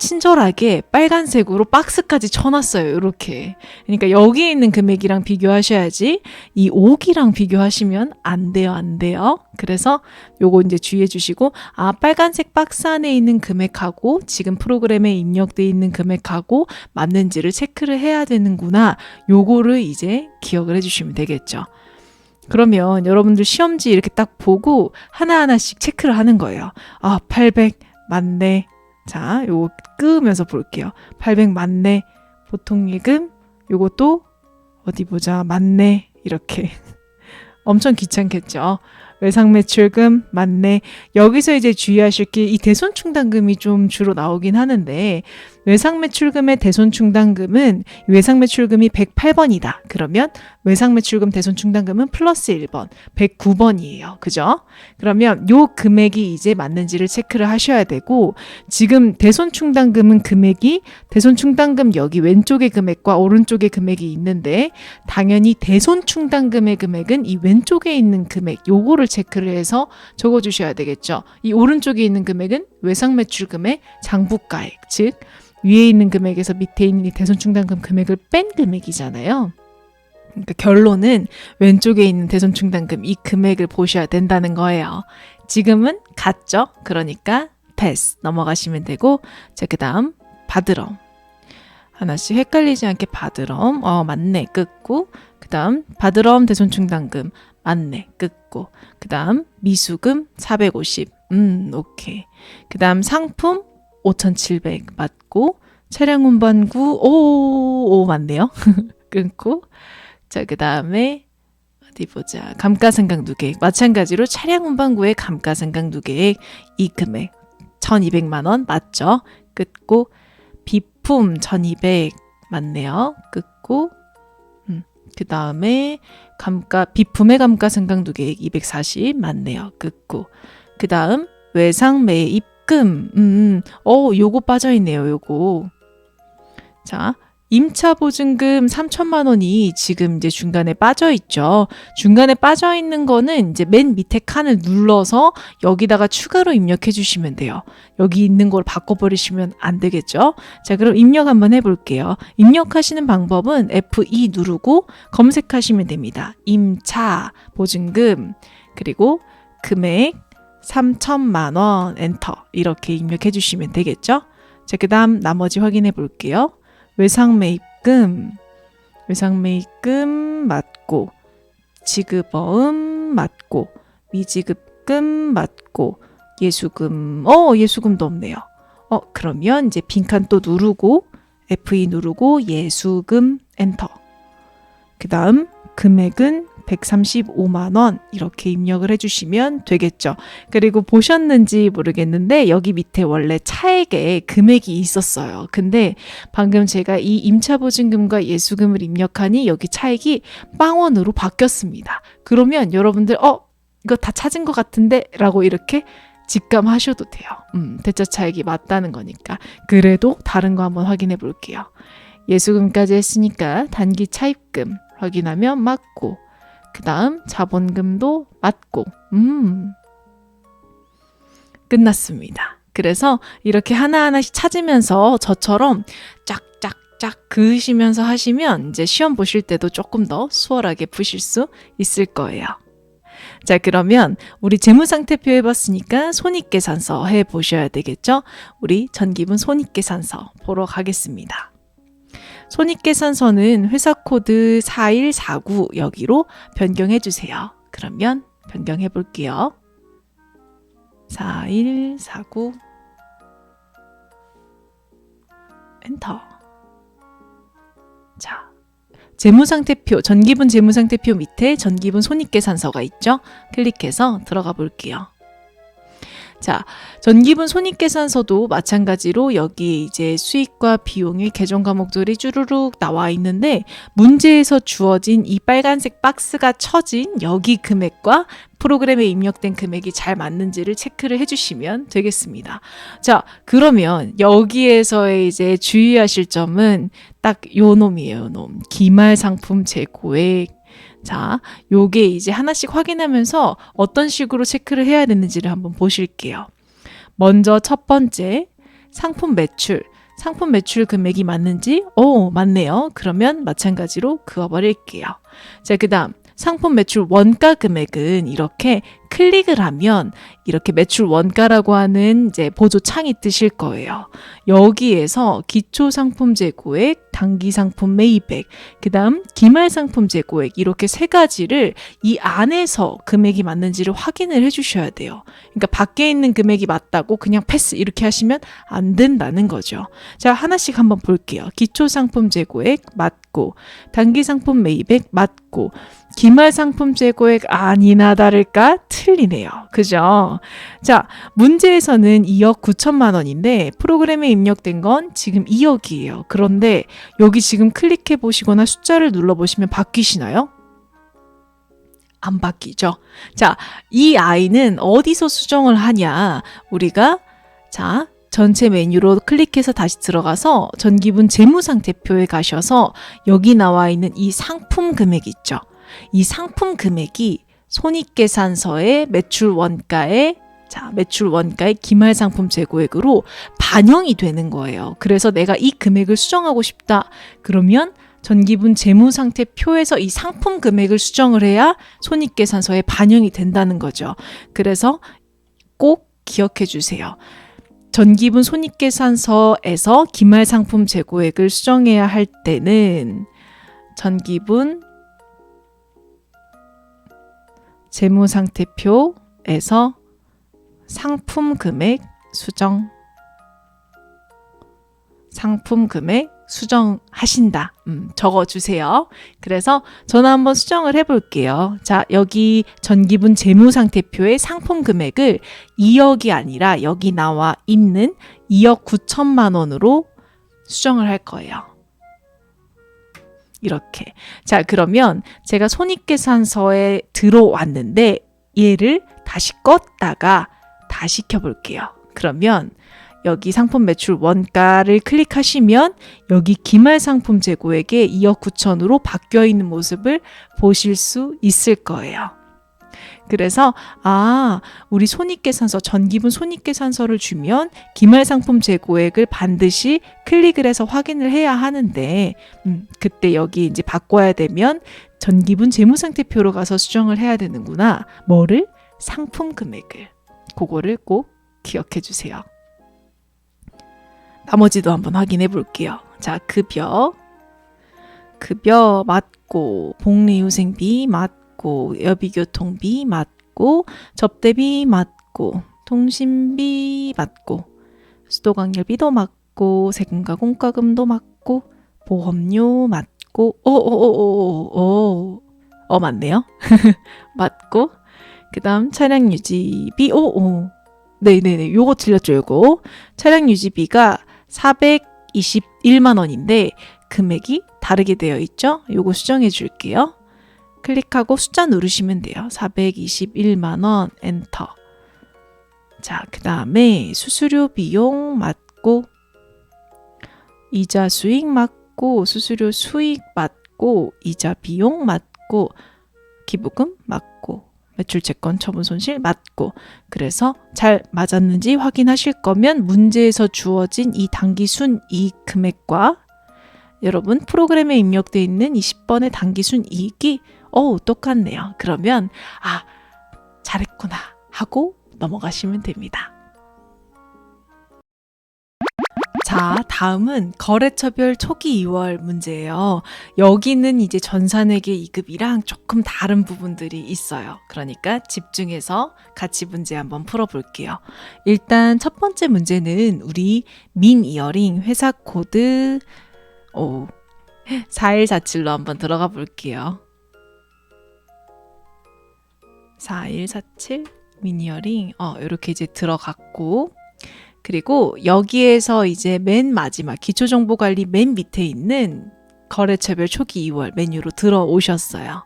친절하게 빨간색으로 박스까지 쳐놨어요. 이렇게. 그러니까 여기에 있는 금액이랑 비교하셔야지 이 5기랑 비교하시면 안 돼요. 그래서 요거 이제 주의해 주시고 빨간색 박스 안에 있는 금액하고 지금 프로그램에 입력돼 있는 금액하고 맞는지를 체크를 해야 되는구나. 요거를 이제 기억을 해 주시면 되겠죠. 그러면 여러분들 시험지 이렇게 딱 보고 하나하나씩 체크를 하는 거예요. 800 맞네. 자, 요거 끄면서 볼게요. 800 맞네. 보통예금 요것도 어디 보자. 맞네. 이렇게. 엄청 귀찮겠죠. 외상매출금 맞네. 여기서 이제 주의하실 게 이 대손충당금이 좀 주로 나오긴 하는데 외상매출금의 대손충당금은 외상매출금이 108번이다. 그러면 외상매출금 대손충당금은 플러스 1번, 109번이에요. 그죠? 그러면 요 금액이 이제 맞는지를 체크를 하셔야 되고 지금 대손충당금은 금액이 대손충당금 여기 왼쪽의 금액과 오른쪽의 금액이 있는데 당연히 대손충당금의 금액은 이 왼쪽에 있는 금액 요거를 체크를 해서 적어주셔야 되겠죠. 이 오른쪽에 있는 금액은 외상매출금의 장부가액 즉 위에 있는 금액에서 밑에 있는 이 대손충당금 금액을 뺀 금액이잖아요. 그러니까 결론은 왼쪽에 있는 대손충당금 이 금액을 보셔야 된다는 거예요. 지금은 같죠? 그러니까 패스 넘어가시면 되고 자, 그 다음 바드럼 하나씩 헷갈리지 않게 바드럼 맞네 끊고 그 다음 바드럼 대손충당금 맞네 끊고 그 다음 미수금 450 오케이 그 다음 상품 5,700 맞고 차량 운반구 오 맞네요. 끊고 자, 그 다음에 어디 보자. 감가상각누계액. 마찬가지로 차량 운반구의 감가상각누계액 이 금액 1200만 원 맞죠? 끊고 비품 1200 맞네요. 끊고 그 다음에 비품의 감가상각누계액 240 맞네요. 끊고 그 다음 외상 매입금 요거 빠져있네요. 요거 자 임차 보증금 3천만 원이 지금 이제 중간에 빠져 있죠. 중간에 빠져 있는 거는 이제 맨 밑에 칸을 눌러서 여기다가 추가로 입력해 주시면 돼요. 여기 있는 걸 바꿔버리시면 안 되겠죠. 자, 그럼 입력 한번 해볼게요. 입력하시는 방법은 F2 누르고 검색하시면 됩니다. 임차 보증금 그리고 금액 3천만 원 엔터 이렇게 입력해 주시면 되겠죠. 자, 그 다음 나머지 확인해 볼게요. 외상매입금 맞고 지급어음 맞고 미지급금 맞고 예수금도 없네요. 그러면 이제 빈칸 또 누르고 F2 누르고 예수금 엔터. 그 다음 금액은 135만 원 이렇게 입력을 해주시면 되겠죠. 그리고 보셨는지 모르겠는데 여기 밑에 원래 차액에 금액이 있었어요. 근데 방금 제가 이 임차보증금과 예수금을 입력하니 여기 차액이 빵원으로 바뀌었습니다. 그러면 여러분들 이거 다 찾은 것 같은데 라고 이렇게 직감하셔도 돼요. 대차 차액이 맞다는 거니까. 그래도 다른 거 한번 확인해 볼게요. 예수금까지 했으니까 단기 차입금 확인하면 맞고 그 다음 자본금도 맞고 끝났습니다. 그래서 이렇게 하나하나씩 찾으면서 저처럼 쫙쫙쫙 그으시면서 하시면 이제 시험 보실 때도 조금 더 수월하게 푸실 수 있을 거예요. 자, 그러면 우리 재무상태표 해봤으니까 손익계산서 해보셔야 되겠죠? 우리 전기분 손익계산서 보러 가겠습니다. 손익계산서는 회사 코드 4149 여기로 변경해 주세요. 그러면 변경해 볼게요. 4149 엔터. 자, 재무상태표, 전기분 재무상태표 밑에 전기분 손익계산서가 있죠? 클릭해서 들어가 볼게요. 자, 전기분 손익계산서도 마찬가지로 여기 이제 수익과 비용의 계정 과목들이 쭈루룩 나와 있는데 문제에서 주어진 이 빨간색 박스가 쳐진 여기 금액과 프로그램에 입력된 금액이 잘 맞는지를 체크를 해주시면 되겠습니다. 자, 그러면 여기에서의 이제 주의하실 점은 딱 요 놈이에요, 요 놈. 기말 상품 재고액. 자, 요게 이제 하나씩 확인하면서 어떤 식으로 체크를 해야 되는지를 한번 보실게요. 먼저 첫 번째, 상품 매출 금액이 맞는지? 맞네요. 그러면 마찬가지로 그어버릴게요. 자, 그 다음 상품 매출 원가 금액은 이렇게 클릭을 하면 이렇게 매출 원가라고 하는 이제 보조 창이 뜨실 거예요. 여기에서 기초 상품 재고액, 단기 상품 매입액, 그 다음 기말 상품 재고액 이렇게 세 가지를 이 안에서 금액이 맞는지를 확인을 해주셔야 돼요. 그러니까 밖에 있는 금액이 맞다고 그냥 패스 이렇게 하시면 안 된다는 거죠. 자, 하나씩 한번 볼게요. 기초 상품 재고액 맞고, 단기 상품 매입액 맞고, 기말 상품 재고액 아니나 다를까 틀리네요. 그죠? 자, 문제에서는 2억 9천만 원인데 프로그램에 입력된 건 지금 2억이에요. 그런데 여기 지금 클릭해 보시거나 숫자를 눌러 보시면 바뀌시나요? 안 바뀌죠. 자, 이 아이는 어디서 수정을 하냐? 우리가 자, 전체 메뉴로 클릭해서 다시 들어가서 전기분 재무상태표에 가셔서 여기 나와 있는 이 상품 금액 있죠. 이 상품 금액이 손익계산서의 매출 원가의 기말 상품 재고액으로 반영이 되는 거예요. 그래서 내가 이 금액을 수정하고 싶다. 그러면 전기분 재무상태표에서 이 상품 금액을 수정을 해야 손익계산서에 반영이 된다는 거죠. 그래서 꼭 기억해 주세요. 전기분 손익계산서에서 기말 상품 재고액을 수정해야 할 때는 전기분 재무상태표에서 상품 금액 수정 상품 금액 수정하신다. 적어주세요. 그래서 저는 한번 수정을 해볼게요. 자, 여기 전기분 재무상태표의 상품 금액을 2억이 아니라 여기 나와 있는 2억 9천만 원으로 수정을 할 거예요. 이렇게. 자, 그러면 제가 손익계산서에 들어왔는데 얘를 다시 껐다가 다시 켜볼게요. 그러면 여기 상품 매출 원가를 클릭하시면 여기 기말 상품 재고액에 2억 9천으로 바뀌어 있는 모습을 보실 수 있을 거예요. 그래서 우리 손익계산서, 전기분 손익계산서를 주면 기말 상품 재고액을 반드시 클릭을 해서 확인을 해야 하는데 그때 여기 이제 바꿔야 되면 전기분 재무상태표로 가서 수정을 해야 되는구나. 뭐를? 상품 금액을. 그거를 꼭 기억해 주세요. 나머지도 한번 확인해 볼게요. 자, 급여 맞고, 복리후생비 맞고, 여비교통비 맞고, 접대비 맞고, 통신비 맞고, 수도관열비도 맞고, 세금과 공과금도 맞고, 보험료 맞고, 맞네요. 맞고, 그 다음 차량 유지비, 네네네, 요거 틀렸죠, 요거. 차량 유지비가 421만 원인데 금액이 다르게 되어 있죠? 요거 수정해 줄게요. 클릭하고 숫자 누르시면 돼요. 421만 원 엔터. 자, 그 다음에 수수료 비용 맞고, 이자 수익 맞고, 수수료 수익 맞고, 이자 비용 맞고, 기부금 맞고, 매출 채권 처분 손실 맞고. 그래서 잘 맞았는지 확인하실 거면 문제에서 주어진 이 당기 순이익 금액과 여러분 프로그램에 입력되어 있는 20번의 당기 순이익이 똑같네요. 그러면 잘했구나 하고 넘어가시면 됩니다. 자, 다음은 거래처별 초기 2월 문제예요. 여기는 이제 전산회계 2급이랑 조금 다른 부분들이 있어요. 그러니까 집중해서 같이 문제 한번 풀어볼게요. 일단 첫 번째 문제는 우리 민 이어링 회사 코드 4147로 한번 들어가 볼게요. 4147 민 이어링 이렇게 이제 들어갔고, 그리고 여기에서 이제 맨 마지막 기초정보관리 맨 밑에 있는 거래처별 초기 2월 메뉴로 들어오셨어요.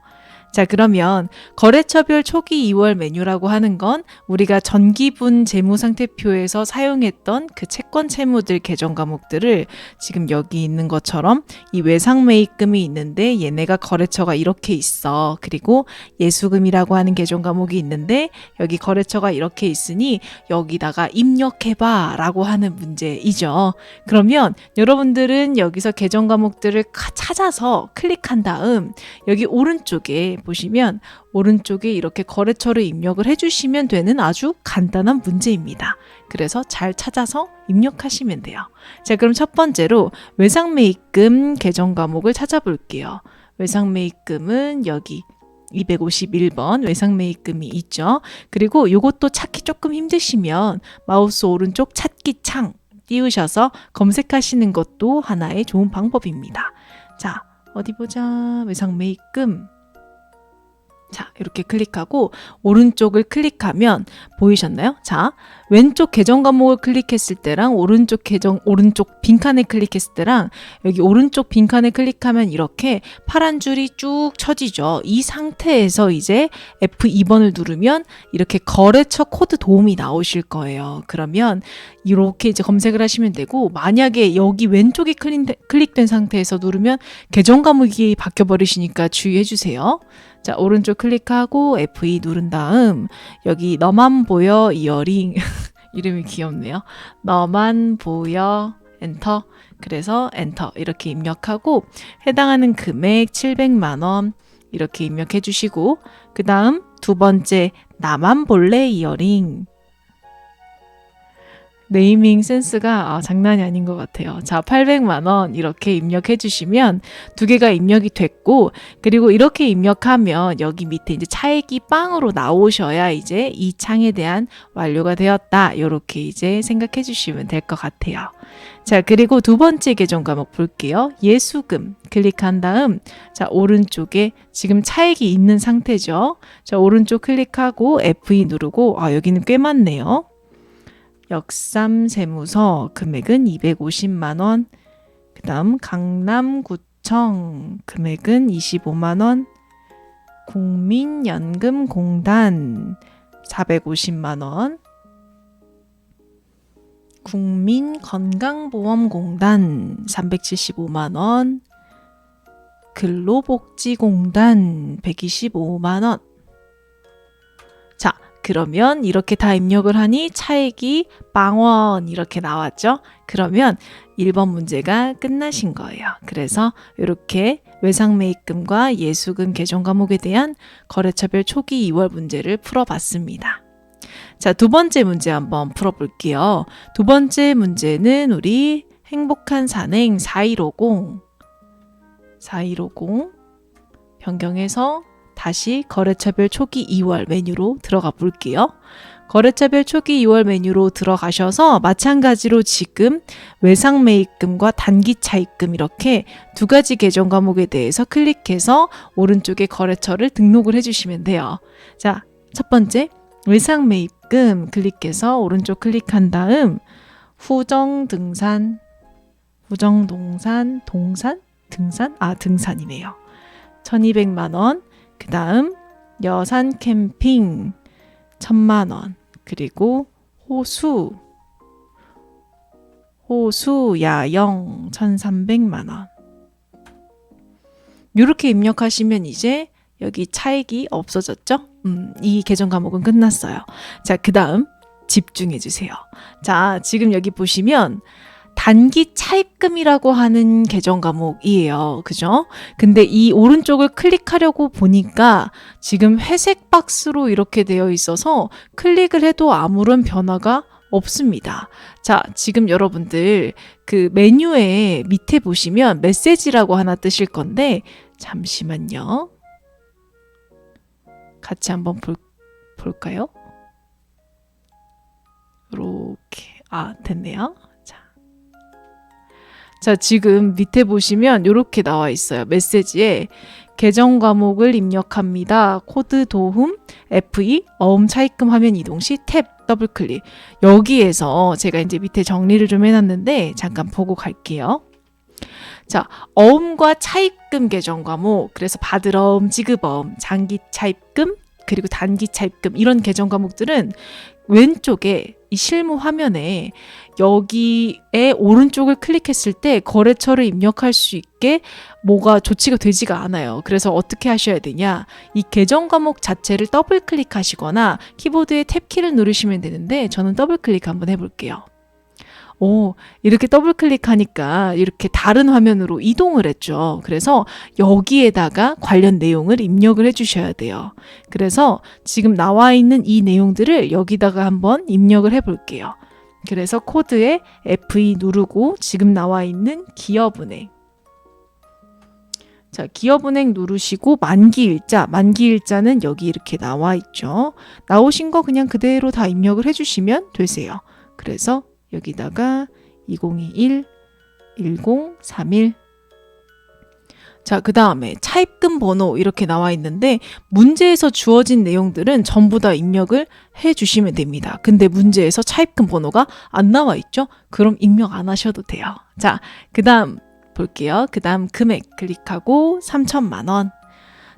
자, 그러면 거래처별 초기 2월 메뉴라고 하는 건 우리가 전기분 재무상태표에서 사용했던 그 채권 채무들 계정 과목들을 지금 여기 있는 것처럼 이 외상매입금이 있는데 얘네가 거래처가 이렇게 있어. 그리고 예수금이라고 하는 계정 과목이 있는데 여기 거래처가 이렇게 있으니 여기다가 입력해봐 라고 하는 문제이죠. 그러면 여러분들은 여기서 계정 과목들을 찾아서 클릭한 다음 여기 오른쪽에 보시면 오른쪽에 이렇게 거래처를 입력을 해주시면 되는 아주 간단한 문제입니다. 그래서 잘 찾아서 입력하시면 돼요. 자, 그럼 첫 번째로 외상매입금 계정 과목을 찾아볼게요. 외상매입금은 여기 251번 외상매입금이 있죠. 그리고 이것도 찾기 조금 힘드시면 마우스 오른쪽 찾기 창 띄우셔서 검색하시는 것도 하나의 좋은 방법입니다. 자, 어디 보자. 외상매입금. 자, 이렇게 클릭하고 오른쪽을 클릭하면 보이셨나요? 자, 왼쪽 계정 과목을 클릭했을 때랑 오른쪽 빈칸에 클릭했을 때랑 여기 오른쪽 빈칸에 클릭하면 이렇게 파란 줄이 쭉 쳐지죠. 이 상태에서 이제 F2번을 누르면 이렇게 거래처 코드 도움이 나오실 거예요. 그러면 이렇게 이제 검색을 하시면 되고, 만약에 여기 왼쪽이 클릭된 상태에서 누르면 계정 과목이 바뀌어 버리시니까 주의해 주세요. 자, 오른쪽 클릭하고 F2 누른 다음 여기 너만 보여 이어링 이름이 귀엽네요. 너만 보여 엔터. 그래서 엔터 이렇게 입력하고 해당하는 금액 700만 원 이렇게 입력해 주시고, 그 다음 두 번째 나만 볼래 이어링 네이밍 센스가 장난이 아닌 것 같아요. 자, 800만 원 이렇게 입력해 주시면 두 개가 입력이 됐고, 그리고 이렇게 입력하면 여기 밑에 이제 차액이 빵으로 나오셔야 이제 이 창에 대한 완료가 되었다. 이렇게 이제 생각해 주시면 될 것 같아요. 자, 그리고 두 번째 계정 과목 볼게요. 예수금 클릭한 다음, 자, 오른쪽에 지금 차액이 있는 상태죠. 자, 오른쪽 클릭하고 F2 누르고, 여기는 꽤 많네요. 역삼세무서 금액은 250만 원. 그 다음 강남구청 금액은 25만 원. 국민연금공단 450만 원. 국민건강보험공단 375만 원. 근로복지공단 125만 원. 자, 그러면 이렇게 다 입력을 하니 차액이 빵원 이렇게 나왔죠? 그러면 1번 문제가 끝나신 거예요. 그래서 이렇게 외상매입금과 예수금 계정 과목에 대한 거래처별 초기 2월 문제를 풀어봤습니다. 자, 두 번째 문제 한번 풀어볼게요. 두 번째 문제는 우리 행복한 산행 4150 변경해서 다시 거래처별 초기 2월 메뉴로 들어가 볼게요. 거래처별 초기 2월 메뉴로 들어가셔서 마찬가지로 지금 외상매입금과 단기차입금 이렇게 두 가지 계정 과목에 대해서 클릭해서 오른쪽에 거래처를 등록을 해주시면 돼요. 자, 첫 번째 외상매입금 클릭해서 오른쪽 클릭한 다음 등산이네요. 1200만 원. 그 다음 여산 캠핑 1000만 원. 그리고 호수 야영 1300만 원. 이렇게 입력하시면 이제 여기 차액이 없어졌죠? 이 계정 과목은 끝났어요. 자, 그 다음 집중해 주세요. 자, 지금 여기 보시면 단기 차입금이라고 하는 계정 과목이에요. 그죠? 근데 이 오른쪽을 클릭하려고 보니까 지금 회색 박스로 이렇게 되어 있어서 클릭을 해도 아무런 변화가 없습니다. 자, 지금 여러분들 그 메뉴에 밑에 보시면 메시지라고 하나 뜨실 건데, 잠시만요. 같이 한번 볼까요? 이렇게, 됐네요. 자, 지금 밑에 보시면 이렇게 나와 있어요. 메시지에 계정 과목을 입력합니다. 코드 도움 F2 어음 차입금 화면 이동 시 탭 더블 클릭. 여기에서 제가 이제 밑에 정리를 좀 해놨는데 잠깐 보고 갈게요. 자, 어음과 차입금 계정 과목, 그래서 받을어음, 지급어음, 장기 차입금, 그리고 단기 차입금 이런 계정 과목들은 왼쪽에 이 실무 화면에 여기에 오른쪽을 클릭했을 때 거래처를 입력할 수 있게 뭐가 조치가 되지가 않아요. 그래서 어떻게 하셔야 되냐? 이 계정 과목 자체를 더블 클릭하시거나 키보드의 탭키를 누르시면 되는데 저는 더블 클릭 한번 해볼게요. 이렇게 더블 클릭하니까 이렇게 다른 화면으로 이동을 했죠. 그래서 여기에다가 관련 내용을 입력을 해주셔야 돼요. 그래서 지금 나와 있는 이 내용들을 여기다가 한번 입력을 해볼게요. 그래서 코드에 F2 누르고 지금 나와 있는 기업은행. 자, 기업은행 누르시고 만기일자는 여기 이렇게 나와 있죠. 나오신 거 그냥 그대로 다 입력을 해주시면 되세요. 그래서 여기다가 2021 1031. 자, 그 다음에 차입금 번호 이렇게 나와 있는데 문제에서 주어진 내용들은 전부 다 입력을 해주시면 됩니다. 근데 문제에서 차입금 번호가 안 나와 있죠? 그럼 입력 안 하셔도 돼요. 자, 그 다음 볼게요. 그 다음 금액 클릭하고 3천만 원.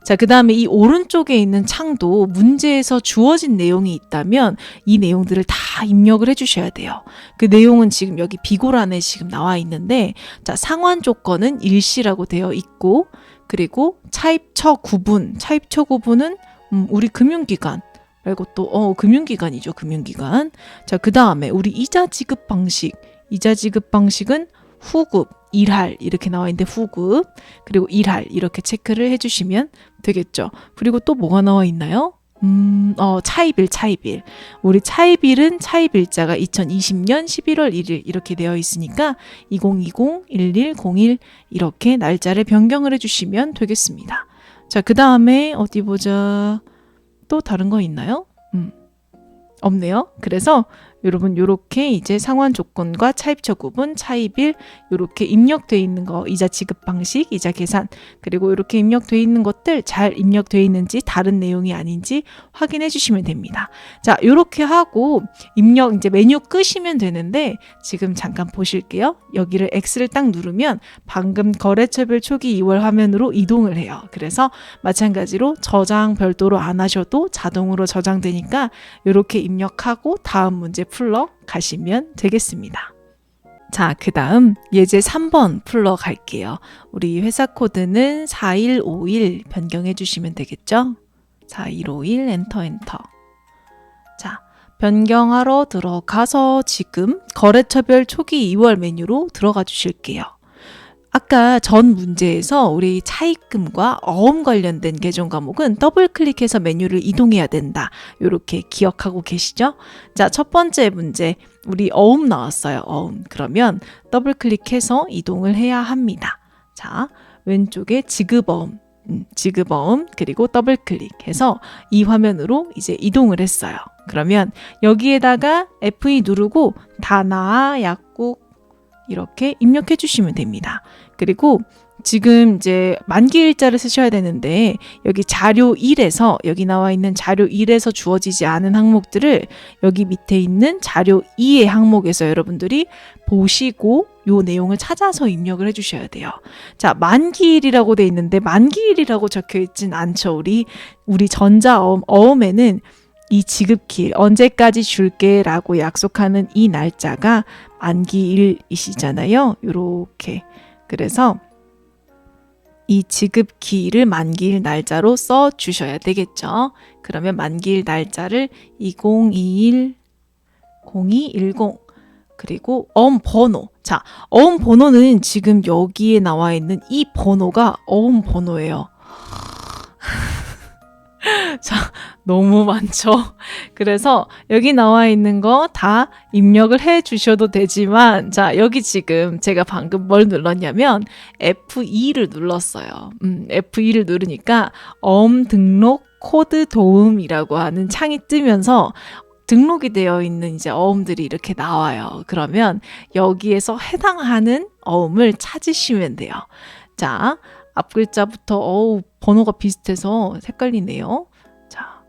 자, 그 다음에 이 오른쪽에 있는 창도 문제에서 주어진 내용이 있다면 이 내용들을 다 입력을 해주셔야 돼요. 그 내용은 지금 여기 비고란에 지금 나와 있는데, 자, 상환 조건은 일시라고 되어 있고, 그리고 차입처 구분은 우리 금융기관 말고 또 금융기관이죠. 금융기관. 자, 그 다음에 우리 이자 지급 방식은 후급, 일할 이렇게 나와 있는데 후급, 그리고 일할 이렇게 체크를 해주시면 되겠죠. 그리고 또 뭐가 나와 있나요? 차입일. 우리 차입일은 차입일자가 2020년 11월 1일 이렇게 되어 있으니까 2020-1101 이렇게 날짜를 변경을 해주시면 되겠습니다. 자, 그 다음에 어디 보자. 또 다른 거 있나요? 없네요. 그래서 여러분 요렇게 이제 상환 조건과 차입처 구분, 차입일 요렇게 입력돼 있는 거, 이자 지급 방식, 이자 계산 그리고 이렇게 입력돼 있는 것들 잘 입력돼 있는지 다른 내용이 아닌지 확인해 주시면 됩니다. 자, 요렇게 하고 입력 이제 메뉴 끄시면 되는데 지금 잠깐 보실게요. 여기를 X를 딱 누르면 방금 거래처별 초기 2월 화면으로 이동을 해요. 그래서 마찬가지로 저장 별도로 안 하셔도 자동으로 저장되니까 요렇게 입력하고 다음 문제 풀러 가시면 되겠습니다. 자, 그 다음 예제 3번 풀러 갈게요. 우리 회사 코드는 4151 변경해 주시면 되겠죠? 4151 엔터. 자, 변경하러 들어가서 지금 거래처별 초기 2월 메뉴로 들어가 주실게요. 아까 전 문제에서 우리 차입금과 어음 관련된 계정 과목은 더블 클릭해서 메뉴를 이동해야 된다. 이렇게 기억하고 계시죠? 자, 첫 번째 문제 우리 어음 나왔어요. 어음. 그러면 더블 클릭해서 이동을 해야 합니다. 자, 왼쪽에 지급어음. 지급어음 그리고 더블 클릭해서 이 화면으로 이제 이동을 했어요. 그러면 여기에다가 F2 누르고 다나 약국 이렇게 입력해 주시면 됩니다. 그리고 지금 이제 만기일자를 쓰셔야 되는데 여기 자료 1에서 여기 나와 있는 자료 1에서 주어지지 않은 항목들을 여기 밑에 있는 자료 2의 항목에서 여러분들이 보시고 요 내용을 찾아서 입력을 해주셔야 돼요. 자, 만기일이라고 돼 있는데 만기일이라고 적혀 있진 않죠. 우리 전자어음 어음에는 이 지급기일 언제까지 줄게 라고 약속하는 이 날짜가 만기일이시잖아요. 요렇게. 그래서 이 지급기일을 만기일 날짜로 써 주셔야 되겠죠. 그러면 만기일 날짜를 2021 0210 그리고 어음 번호. 자, 어음 번호는 지금 여기에 나와 있는 이 번호가 어음 번호예요. 자, 너무 많죠? 그래서 여기 나와 있는 거 다 입력을 해 주셔도 되지만, 자, 여기 지금 제가 방금 뭘 눌렀냐면 F2를 눌렀어요. F2를 누르니까 어음 등록 코드 도움이라고 하는 창이 뜨면서 등록이 되어 있는 이제 어음들이 이렇게 나와요. 그러면 여기에서 해당하는 어음을 찾으시면 돼요. 자, 앞 글자부터 번호가 비슷해서 헷갈리네요. 자,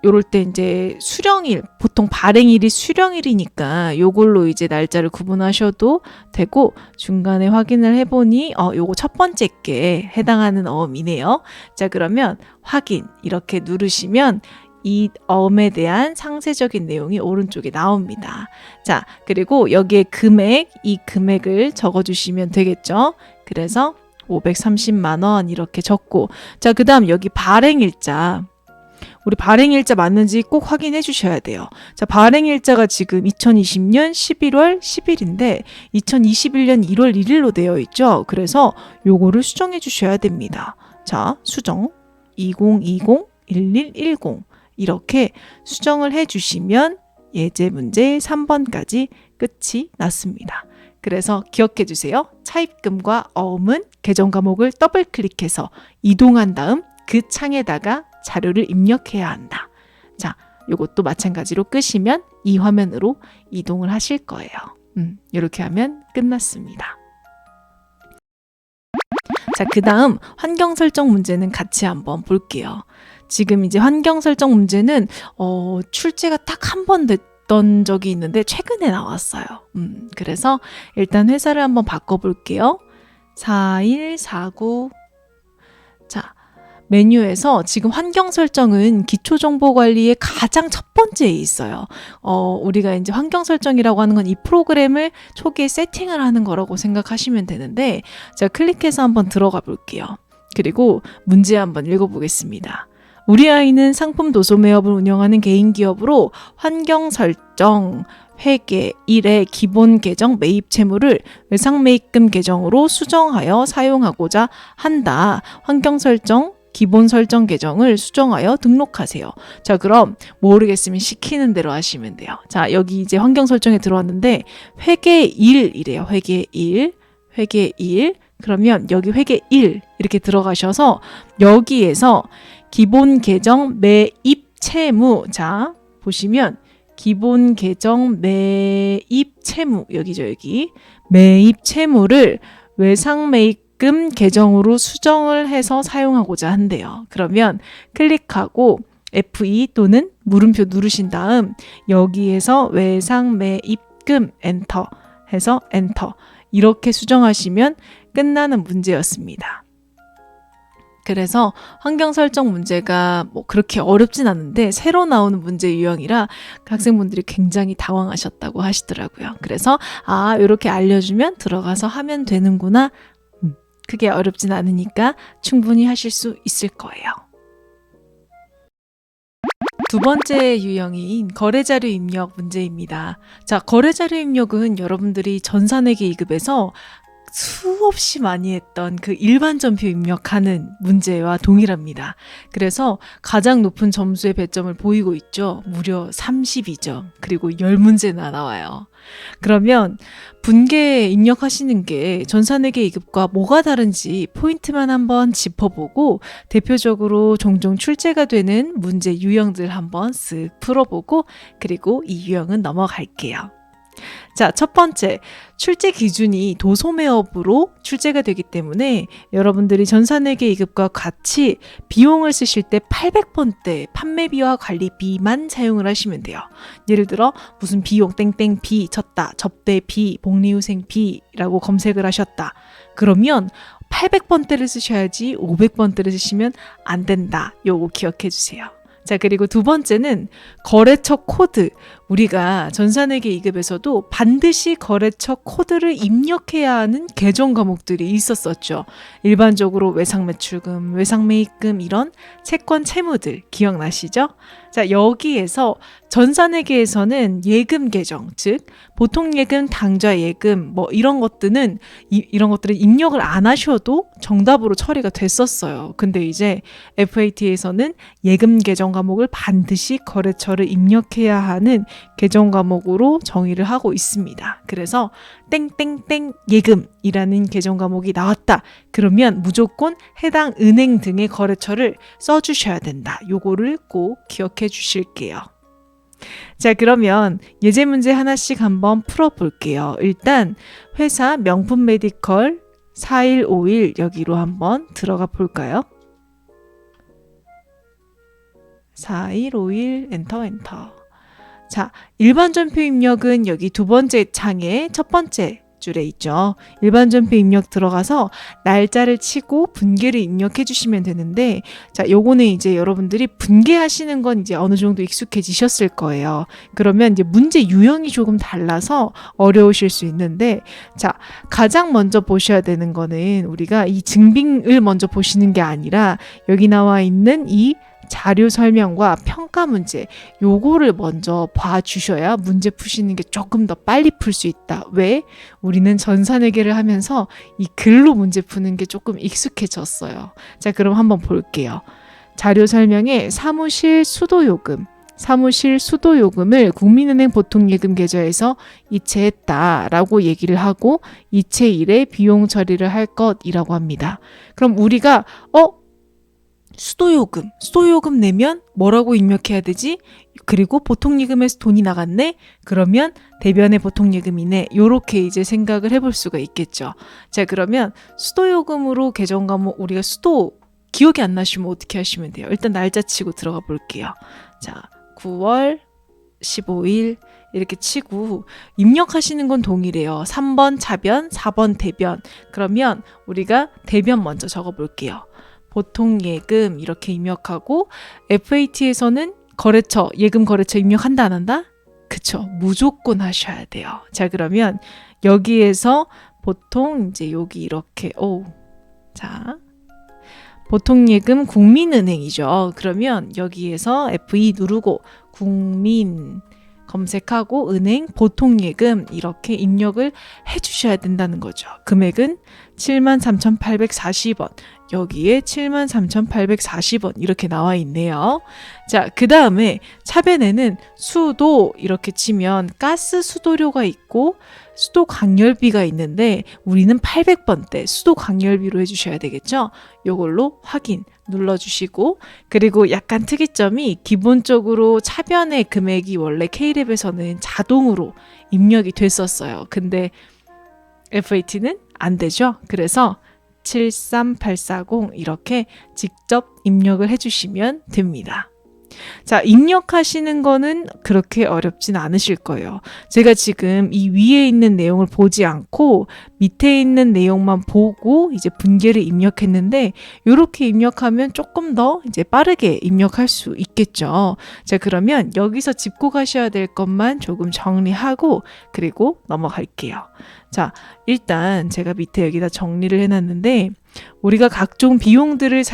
요럴 때 이제 수령일, 보통 발행일이 수령일이니까 요걸로 이제 날짜를 구분하셔도 되고 중간에 확인을 해보니 요거 첫 번째 게 해당하는 어음이네요. 자, 그러면 확인 이렇게 누르시면 이 어음에 대한 상세적인 내용이 오른쪽에 나옵니다. 자, 그리고 여기에 금액, 이 금액을 적어주시면 되겠죠. 그래서 530만 원 이렇게 적고, 자, 그 다음 여기 발행일자, 우리 발행일자 맞는지 꼭 확인해 주셔야 돼요. 자, 발행일자가 지금 2020년 11월 10일인데 2021년 1월 1일로 되어 있죠. 그래서 요거를 수정해 주셔야 됩니다. 자, 수정 2020-1110 이렇게 수정을 해 주시면 예제 문제 3번까지 끝이 났습니다. 그래서 기억해 주세요. 차입금과 어음은 계정 과목을 더블 클릭해서 이동한 다음 그 창에다가 자료를 입력해야 한다. 자, 요것도 마찬가지로 끄시면 이 화면으로 이동을 하실 거예요. 이렇게 하면 끝났습니다. 자, 그 다음 환경 설정 문제는 같이 한번 볼게요. 지금 이제 환경 설정 문제는 출제가 딱 한 번 됐던 적이 있는데 최근에 나왔어요. 그래서 일단 회사를 한번 바꿔볼게요. 4149. 자, 메뉴에서 지금 환경 설정은 기초 정보 관리의 가장 첫 번째에 있어요. 우리가 이제 환경 설정이라고 하는 건 이 프로그램을 초기에 세팅을 하는 거라고 생각하시면 되는데, 자, 클릭해서 한번 들어가 볼게요. 그리고 문제 한번 읽어보겠습니다. 우리 아이는 상품 도소 매업을 운영하는 개인 기업으로 환경 설정 회계 1의 기본 계정 매입 채무를 외상 매입금 계정으로 수정하여 사용하고자 한다. 환경 설정 기본 설정 계정을 수정하여 등록하세요. 자, 그럼 모르겠으면 시키는 대로 하시면 돼요. 자, 여기 이제 환경 설정에 들어왔는데 회계 1이래요. 회계 1. 회계 1. 그러면 여기 회계 1 이렇게 들어가셔서 여기에서 기본 계정 매입 채무. 자, 보시면 기본 계정 매입 채무 여기죠. 여기 매입 채무를 외상 매입금 계정으로 수정을 해서 사용하고자 한대요. 그러면 클릭하고 F2 또는 물음표 누르신 다음 여기에서 외상 매입금 엔터 해서 엔터 이렇게 수정하시면 끝나는 문제였습니다. 그래서 환경 설정 문제가 뭐 그렇게 어렵진 않은데 새로 나오는 문제 유형이라 학생분들이 굉장히 당황하셨다고 하시더라고요. 그래서 이렇게 알려주면 들어가서 하면 되는구나. 크게 어렵진 않으니까 충분히 하실 수 있을 거예요. 두 번째 유형인 거래자료 입력 문제입니다. 자, 거래자료 입력은 여러분들이 전산회계 2급에서 수없이 많이 했던 그 일반 전표 입력하는 문제와 동일합니다. 그래서 가장 높은 점수의 배점을 보이고 있죠. 무려 32점. 그리고 10문제나 나와요. 그러면 분계 입력하시는 게 전산회계 2급과 뭐가 다른지 포인트만 한번 짚어보고 대표적으로 종종 출제가 되는 문제 유형들 한번 쓱 풀어보고 그리고 이 유형은 넘어갈게요. 자, 첫 번째, 출제 기준이 도소매업으로 출제가 되기 때문에 여러분들이 전산회계 2급과 같이 비용을 쓰실 때 800번대 판매비와 관리비만 사용을 하시면 돼요. 예를 들어 무슨 비용 땡땡비 쳤다, 접대비, 복리후생비라고 검색을 하셨다. 그러면 800번대를 쓰셔야지 500번대를 쓰시면 안 된다. 요거 기억해 주세요. 자, 그리고 두 번째는 거래처 코드. 우리가 전산회계 2급에서도 반드시 거래처 코드를 입력해야 하는 계정 과목들이 있었었죠. 일반적으로 외상매출금, 외상매입금 이런 채권 채무들 기억나시죠? 자, 여기에서 전산회계에서는 예금 계정, 즉 보통 예금, 당좌 예금 뭐 이런 것들은 입력을 안 하셔도 정답으로 처리가 됐었어요. 근데 이제 FAT에서는 예금 계정 과목을 반드시 거래처를 입력해야 하는 계정 과목으로 정의를 하고 있습니다. 그래서 땡땡땡 예금이라는 계정 과목이 나왔다. 그러면 무조건 해당 은행 등의 거래처를 써주셔야 된다. 요거를 꼭 기억해 주실게요. 자, 그러면 예제 문제 하나씩 한번 풀어볼게요. 일단 회사 명품 메디컬 4151 여기로 한번 들어가 볼까요? 4151 엔터. 자, 일반 전표 입력은 여기 두 번째 창에 첫 번째 줄에 있죠. 일반 전표 입력 들어가서 날짜를 치고 분계를 입력해 주시면 되는데, 자, 요거는 이제 여러분들이 분계하시는 건 이제 어느 정도 익숙해지셨을 거예요. 그러면 이제 문제 유형이 조금 달라서 어려우실 수 있는데, 자, 가장 먼저 보셔야 되는 거는 우리가 이 증빙을 먼저 보시는 게 아니라 여기 나와 있는 이 자료 설명과 평가 문제 요거를 먼저 봐주셔야 문제 푸시는 게 조금 더 빨리 풀 수 있다. 왜? 우리는 전산회계를 하면서 이 글로 문제 푸는 게 조금 익숙해졌어요. 자, 그럼 한번 볼게요. 자료 설명에 사무실 수도요금을 국민은행 보통예금 계좌에서 이체했다라고 얘기를 하고 이체 일에 비용 처리를 할 것이라고 합니다. 그럼 우리가 수도요금 내면 뭐라고 입력해야 되지? 그리고 보통예금에서 돈이 나갔네? 그러면 대변의 보통예금이네. 요렇게 이제 생각을 해볼 수가 있겠죠. 자, 그러면 수도요금으로 계정 과목 우리가 수도 기억이 안 나시면 어떻게 하시면 돼요? 일단 날짜 치고 들어가 볼게요. 자, 9월 15일 이렇게 치고 입력하시는 건 동일해요. 3번 차변, 4번 대변. 그러면 우리가 대변 먼저 적어 볼게요. 보통예금 이렇게 입력하고 FAT에서는 예금 거래처 입력한다 안 한다? 그쵸. 무조건 하셔야 돼요. 자, 그러면 여기에서 보통 이제 여기 이렇게 자, 보통예금 국민은행이죠. 그러면 여기에서 F2 누르고 국민 검색하고 은행 보통예금 이렇게 입력을 해주셔야 된다는 거죠. 금액은 73,840원, 여기에 73,840원 이렇게 나와 있네요. 자, 그 다음에 차변에는 수도 이렇게 치면 가스 수도료가 있고 수도 강열비가 있는데 우리는 800번대 수도 강열비로 해주셔야 되겠죠? 요걸로 확인 눌러주시고, 그리고 약간 특이점이 기본적으로 차변의 금액이 원래 K랩에서는 자동으로 입력이 됐었어요. 근데 FAT는 안 되죠. 그래서 73840 이렇게 직접 입력을 해주시면 됩니다. 자, 입력하시는 거는 그렇게 어렵진 않으실 거예요. 제가 지금 이 위에 있는 내용을 보지 않고 밑에 있는 내용만 보고 이제 분계를 입력했는데, 이렇게 입력하면 조금 더 이제 빠르게 입력할 수 있겠죠. 자, 그러면 여기서 짚고 가셔야 될 것만 조금 정리하고 그리고 넘어갈게요. 자, 일단 제가 밑에 여기다 정리를 해놨는데, 우리가 각종 비용들이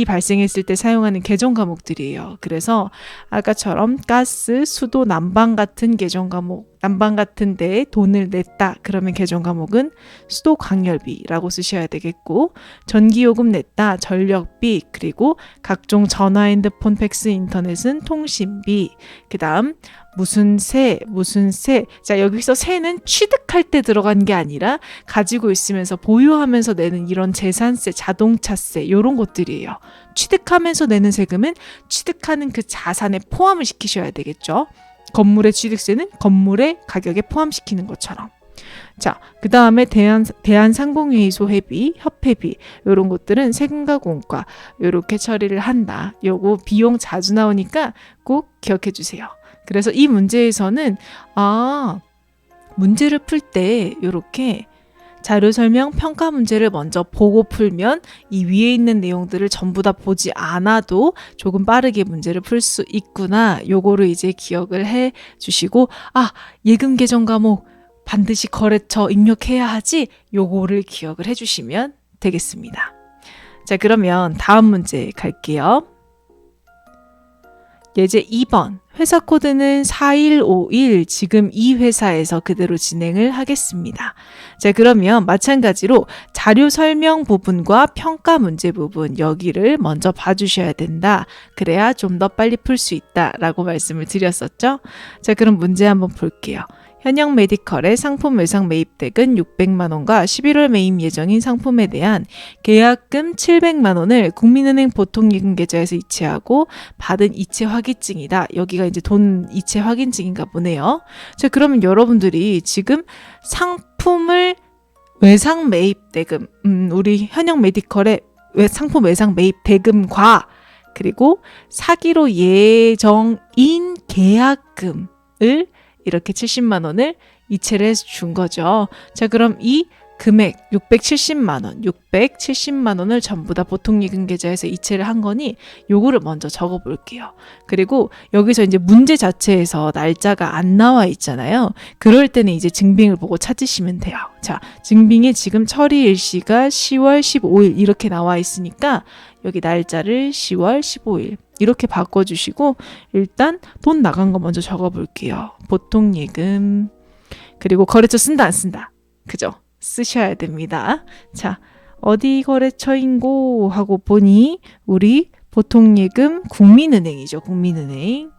발생했을 때 사용하는 계정 과목들이에요. 그래서 아까처럼 가스, 수도, 난방 같은 계정 과목, 난방 같은 데에 돈을 냈다 그러면 계정 과목은 수도 강열비라고 쓰셔야 되겠고, 전기요금 냈다, 전력비, 그리고 각종 전화, 핸드폰, 팩스, 인터넷은 통신비, 그 다음 무슨 세. 자, 여기서 세는 취득할 때 들어간 게 아니라 가지고 있으면서 보유하면서 내는 이런 재산세, 자동차세 이런 것들이에요. 취득하면서 내는 세금은 취득하는 그 자산에 포함을 시키셔야 되겠죠. 건물의 취득세는 건물의 가격에 포함시키는 것처럼. 자, 그 다음에 대한상공회의소 회비, 협회비 이런 것들은 세금과 공과 이렇게 처리를 한다. 요거 비용 자주 나오니까 꼭 기억해 주세요. 그래서 이 문제에서는 문제를 풀 때 이렇게 자료 설명 평가 문제를 먼저 보고 풀면 이 위에 있는 내용들을 전부 다 보지 않아도 조금 빠르게 문제를 풀 수 있구나. 요거를 이제 기억을 해 주시고, 예금 계정 과목 반드시 거래처 입력해야 하지. 요거를 기억을 해 주시면 되겠습니다. 자, 그러면 다음 문제 갈게요. 예제 2번. 회사 코드는 4151, 지금 이 회사에서 그대로 진행을 하겠습니다. 자, 그러면 마찬가지로 자료 설명 부분과 평가 문제 부분 여기를 먼저 봐주셔야 된다. 그래야 좀 더 빨리 풀 수 있다라고 말씀을 드렸었죠. 자, 그럼 문제 한번 볼게요. 현역 메디컬의 상품 외상 매입액은 600만 원과 11월 매입 예정인 상품에 대한 계약금 700만 원을 국민은행 보통예금 계좌에서 이체하고 받은 이체 확인증이다. 여기가 이제 돈 이체 확인증인가 보네요. 자, 그러면 여러분들이 지금 상품을 외상 매입 대금, 우리 현역 메디컬의 상품 외상 매입 대금과 그리고 사기로 예정인 계약금을 이렇게 70만 원을 이체를 해서 준 거죠. 자, 그럼 이 금액 670만 원을 전부 다 보통예금 계좌에서 이체를 한 거니 요거를 먼저 적어 볼게요. 그리고 여기서 이제 문제 자체에서 날짜가 안 나와 있잖아요. 그럴 때는 이제 증빙을 보고 찾으시면 돼요. 자, 증빙에 지금 처리 일시가 10월 15일 이렇게 나와 있으니까 여기 날짜를 10월 15일 이렇게 바꿔주시고, 일단 돈 나간 거 먼저 적어볼게요. 보통예금, 그리고 거래처 쓴다 안 쓴다, 그죠? 쓰셔야 됩니다. 자, 어디 거래처인고 하고 보니 우리 보통예금 국민은행이죠. 국민은행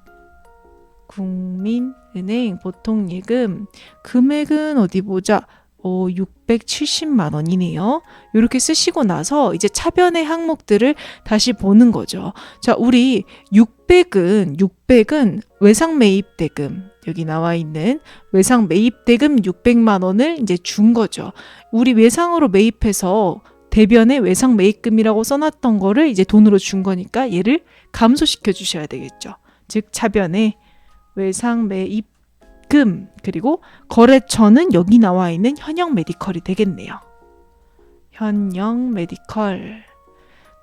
보통예금 금액은 어디 보자. 670만 원이네요. 이렇게 쓰시고 나서 이제 차변의 항목들을 다시 보는 거죠. 자, 우리 600은 외상 매입 대금, 여기 나와 있는 외상 매입 대금 600만 원을 이제 준 거죠. 우리 외상으로 매입해서 대변에 외상 매입금이라고 써놨던 거를 이제 돈으로 준 거니까 얘를 감소시켜 주셔야 되겠죠. 즉 차변에 외상 매입 금, 그리고 거래처는 여기 나와 있는 현역 메디컬이 되겠네요. 현역 메디컬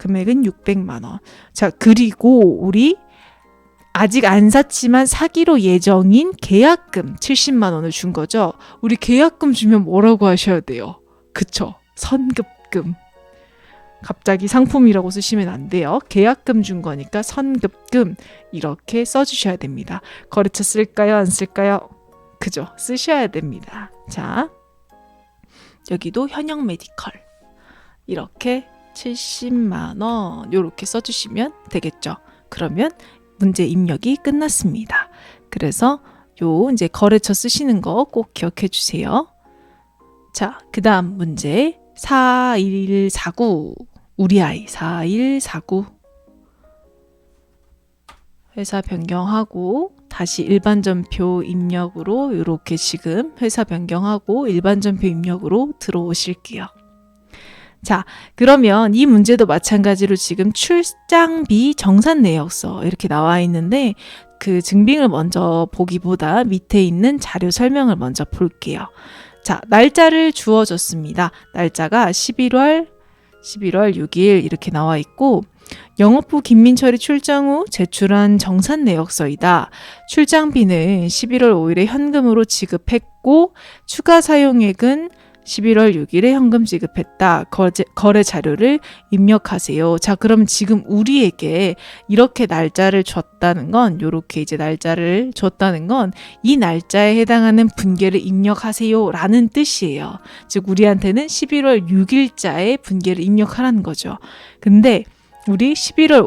금액은 600만 원. 자, 그리고 우리 아직 안 샀지만 사기로 예정인 계약금 70만 원을 준 거죠. 우리 계약금 주면 뭐라고 하셔야 돼요? 그쵸? 선급금. 갑자기 상품이라고 쓰시면 안 돼요. 계약금 준 거니까 선급금 이렇게 써주셔야 됩니다. 거래처 쓸까요? 안 쓸까요? 그죠? 쓰셔야 됩니다. 자, 여기도 현역 메디컬 이렇게 70만 원 이렇게 써주시면 되겠죠. 그러면 문제 입력이 끝났습니다. 그래서 요 이제 거래처 쓰시는 거 꼭 기억해 주세요. 자, 그 다음 문제 4149 우리 아이 4149 회사 변경하고 다시 일반 전표 입력으로 이렇게 지금 회사 변경하고 일반 전표 입력으로 들어오실게요. 자, 그러면 이 문제도 마찬가지로 지금 출장비 정산 내역서 이렇게 나와 있는데 그 증빙을 먼저 보기보다 밑에 있는 자료 설명을 먼저 볼게요. 자, 날짜를 주어줬습니다. 날짜가 11월 6일 이렇게 나와 있고 영업부 김민철이 출장 후 제출한 정산 내역서이다. 출장비는 11월 5일에 현금으로 지급했고 추가 사용액은 11월 6일에 현금 지급했다. 거래 자료를 입력하세요. 자, 그럼 지금 우리에게 이렇게 날짜를 줬다는 건 요렇게 이제 날짜를 줬다는 건 이 날짜에 해당하는 분계를 입력하세요 라는 뜻이에요. 즉 우리한테는 11월 6일자의 분계를 입력하라는 거죠. 근데 우리 11월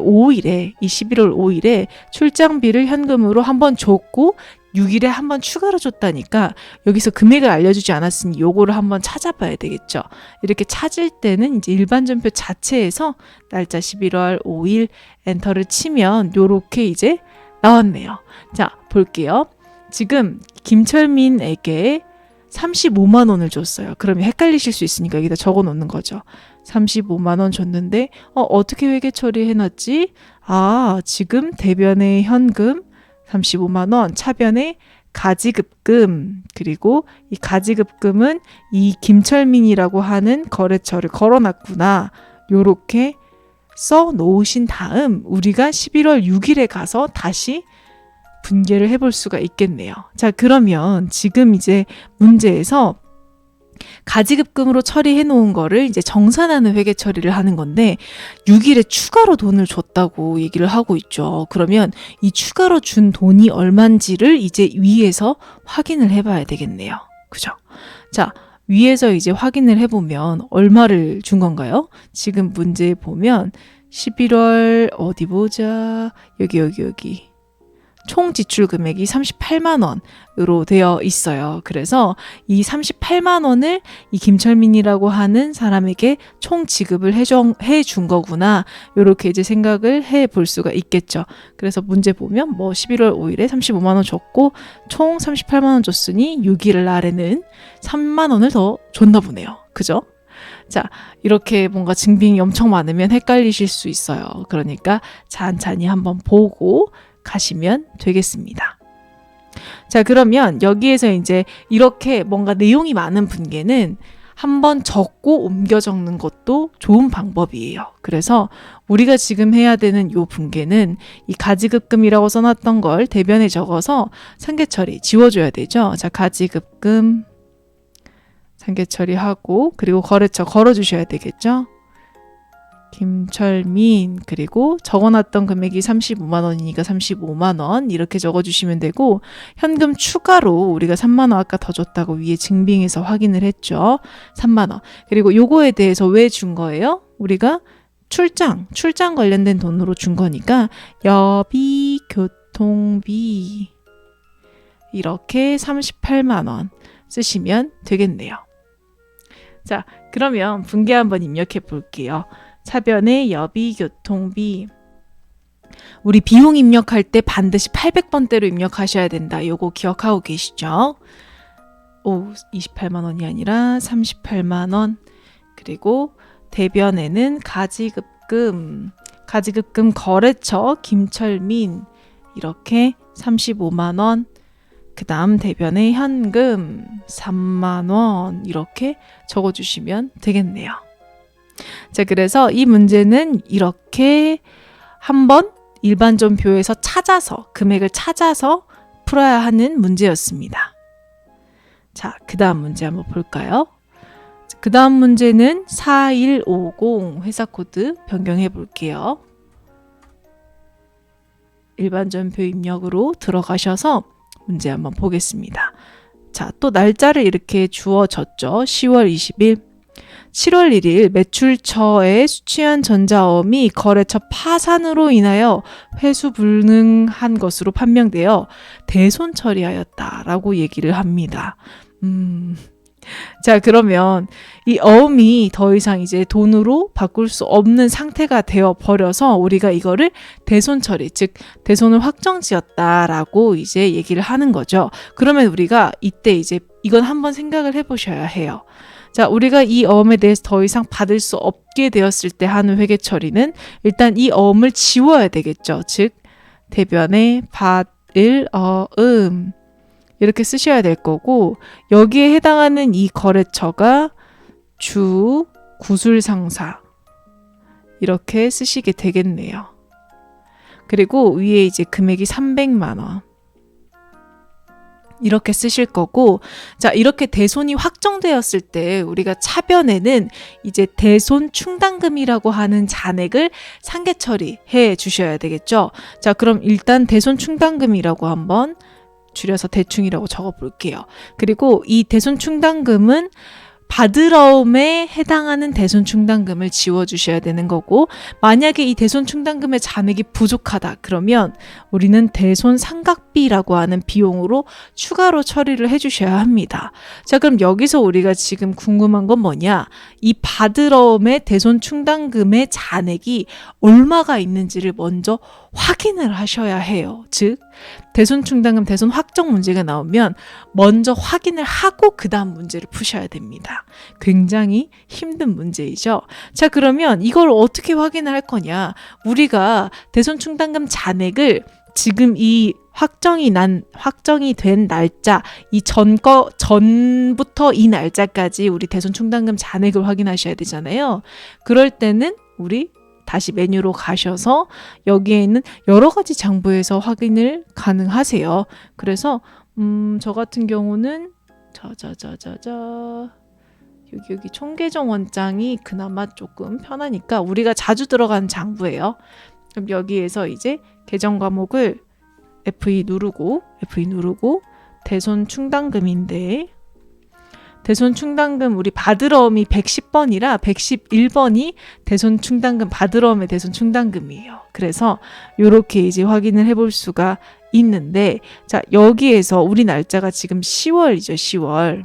5일에 출장비를 현금으로 한번 줬고 6일에 한번 추가로 줬다니까 여기서 금액을 알려주지 않았으니 요거를 한번 찾아봐야 되겠죠. 이렇게 찾을 때는 이제 일반 전표 자체에서 날짜 11월 5일 엔터를 치면 요렇게 이제 나왔네요. 자, 볼게요. 지금 김철민에게 35만 원을 줬어요. 그러면 헷갈리실 수 있으니까 여기다 적어 놓는 거죠. 35만 원 줬는데 어떻게 회계 처리해놨지? 아, 지금 대변의 현금 35만 원, 차변의 가지급금, 그리고 이 가지급금은 이 김철민이라고 하는 거래처를 걸어놨구나. 요렇게 써 놓으신 다음 우리가 11월 6일에 가서 다시 분계를 해볼 수가 있겠네요. 자, 그러면 지금 이제 문제에서 가지급금으로 처리해 놓은 거를 이제 정산하는 회계 처리를 하는 건데 6일에 추가로 돈을 줬다고 얘기를 하고 있죠. 그러면 이 추가로 준 돈이 얼만지를 이제 위에서 확인을 해봐야 되겠네요. 그죠? 자, 위에서 이제 확인을 해보면 얼마를 준 건가요? 지금 문제에 보면 11월 어디 보자. 여기. 총 지출 금액이 38만 원으로 되어 있어요. 그래서 이 38만 원을 이 김철민이라고 하는 사람에게 총 지급을 해준 거구나. 이렇게 이제 생각을 해 볼 수가 있겠죠. 그래서 문제 보면 뭐 11월 5일에 35만 원 줬고 총 38만 원 줬으니 6일 날에는 3만 원을 더 줬나 보네요. 그죠? 자, 이렇게 뭔가 증빙이 엄청 많으면 헷갈리실 수 있어요. 그러니까 찬찬히 한번 보고 가시면 되겠습니다. 자, 그러면 여기에서 이제 이렇게 뭔가 내용이 많은 분계는 한번 적고 옮겨 적는 것도 좋은 방법이에요. 그래서 우리가 지금 해야 되는 요 분계는 이 가지급금이라고 써놨던 걸 대변에 적어서 상계 처리 지워줘야 되죠. 자, 가지급금 상계 처리하고 그리고 거래처 걸어주셔야 되겠죠. 김철민 그리고 적어놨던 금액이 35만 원이니까 35만 원 이렇게 적어주시면 되고 현금 추가로 우리가 3만 원 아까 더 줬다고 위에 증빙해서 확인을 했죠. 3만 원. 그리고 요거에 대해서 왜 준 거예요? 우리가 출장 관련된 돈으로 준 거니까 여비 교통비 이렇게 38만 원 쓰시면 되겠네요. 자, 그러면 분계 한번 입력해 볼게요. 차변의 여비 교통비 우리 비용 입력할 때 반드시 800번대로 입력하셔야 된다. 요거 기억하고 계시죠? 28만 원이 아니라 38만 원 그리고 대변에는 가지급금 거래처 김철민 이렇게 35만 원 그 다음 대변에 현금 3만 원 이렇게 적어주시면 되겠네요. 자, 그래서 이 문제는 이렇게 한번 일반 전표에서 금액을 찾아서 풀어야 하는 문제였습니다. 자, 그 다음 문제 한번 볼까요? 그 다음 문제는 4150 회사 코드 변경해 볼게요. 일반 전표 입력으로 들어가셔서 문제 한번 보겠습니다. 자, 또 날짜를 이렇게 주어졌죠. 10월 20일. 7월 1일 매출처에 수취한 전자어음이 거래처 파산으로 인하여 회수 불능한 것으로 판명되어 대손 처리하였다라고 얘기를 합니다. 자, 그러면 이 어음이 더 이상 이제 돈으로 바꿀 수 없는 상태가 되어 버려서 우리가 이거를 대손 처리, 즉 대손을 확정지었다라고 이제 얘기를 하는 거죠. 그러면 우리가 이때 이제 이건 한번 생각을 해보셔야 해요. 자, 우리가 이 어음에 대해서 더 이상 받을 수 없게 되었을 때 하는 회계 처리는 일단 이 어음을 지워야 되겠죠. 즉 대변에 받을 어음 이렇게 쓰셔야 될 거고, 여기에 해당하는 이 거래처가 주 구술상사 이렇게 쓰시게 되겠네요. 그리고 위에 이제 금액이 300만 원 이렇게 쓰실 거고, 자, 이렇게 대손이 확정되었을 때 우리가 차변에는 이제 대손 충당금이라고 하는 잔액을 상계 처리해 주셔야 되겠죠. 자, 그럼 일단 대손 충당금이라고 한번 줄여서 대충이라고 적어 볼게요. 그리고 이 대손 충당금은 받으러움에 해당하는 대손 충당금을 지워주셔야 되는 거고, 만약에 이 대손 충당금의 잔액이 부족하다 그러면 우리는 대손 상각비라고 하는 비용으로 추가로 처리를 해주셔야 합니다. 자, 그럼 여기서 우리가 지금 궁금한 건 뭐냐, 이 받으러움의 대손 충당금의 잔액이 얼마가 있는지를 먼저 확인을 하셔야 해요. 즉 대손 충당금 대손 확정 문제가 나오면 먼저 확인을 하고 그 다음 문제를 푸셔야 됩니다. 굉장히 힘든 문제이죠. 자, 그러면 이걸 어떻게 확인을 할 거냐, 우리가 대손 충당금 잔액을 지금 이 확정이 된 날짜, 이 전부터 이 날짜까지 우리 대손 충당금 잔액을 확인하셔야 되잖아요. 그럴 때는 우리 다시 메뉴로 가셔서 여기에 있는 여러 가지 장부에서 확인을 가능하세요. 그래서 저 같은 경우는 여기 총계정 원장이 그나마 조금 편하니까 우리가 자주 들어가는 장부예요. 그럼 여기에서 이제 계정 과목을 F2 누르고 대손 충당금인데, 대손 충당금 우리 받으러움이 110번이라 111번이 대손 충당금 받으러움의 대손 충당금이에요. 그래서 이렇게 이제 확인을 해볼 수가 있는데, 자, 여기에서 우리 날짜가 지금 10월이죠.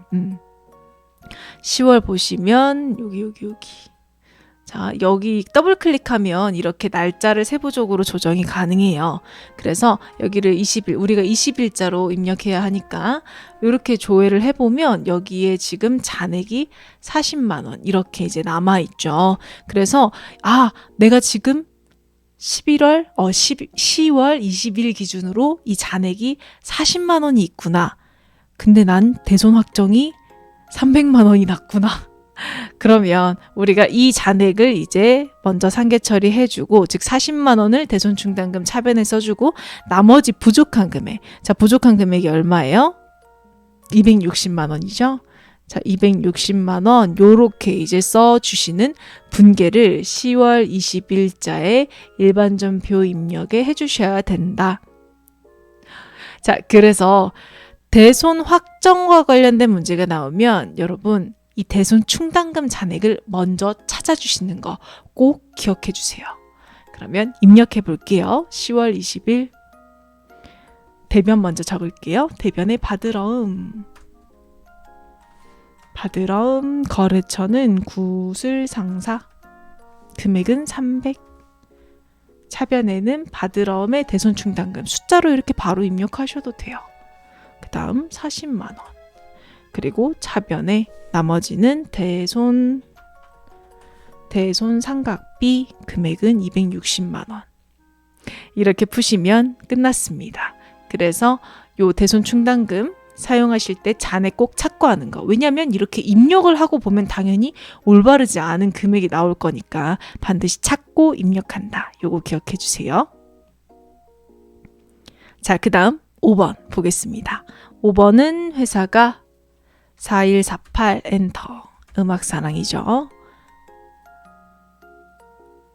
10월 보시면 여기 자, 여기 더블 클릭하면 이렇게 날짜를 세부적으로 조정이 가능해요. 그래서 여기를 20일, 우리가 20일자로 입력해야 하니까 이렇게 조회를 해보면 여기에 지금 잔액이 40만 원 이렇게 이제 남아있죠. 그래서 내가 지금 10월 20일 기준으로 이 잔액이 40만 원이 있구나. 근데 난 대손 확정이 300만 원이 났구나. 그러면 우리가 이 잔액을 이제 먼저 상계 처리해주고, 즉 40만 원을 대손 충당금 차변에 써주고 나머지 부족한 금액, 자, 부족한 금액이 얼마예요? 260만 원이죠. 자, 260만 원 요렇게 이제 써주시는 분계를 10월 20일자에 일반전표 입력에 해주셔야 된다. 자, 그래서 대손 확정과 관련된 문제가 나오면 여러분 이 대손 충당금 잔액을 먼저 찾아주시는 거 꼭 기억해 주세요. 그러면 입력해 볼게요. 10월 20일 대변 먼저 적을게요. 대변에 받으러움 거래처는 구술상사, 금액은 300, 차변에는 받으러움의 대손 충당금 숫자로 이렇게 바로 입력하셔도 돼요. 그 다음 40만 원, 그리고 차변에 나머지는 대손 상각비, 금액은 260만 원. 이렇게 푸시면 끝났습니다. 그래서 요 대손 충당금 사용하실 때 잔액 꼭 찾고 하는 거. 왜냐면 이렇게 입력을 하고 보면 당연히 올바르지 않은 금액이 나올 거니까 반드시 찾고 입력한다. 요거 기억해 주세요. 자, 그 다음 5번 보겠습니다. 5번은 회사가 4148 엔터, 음악사랑이죠.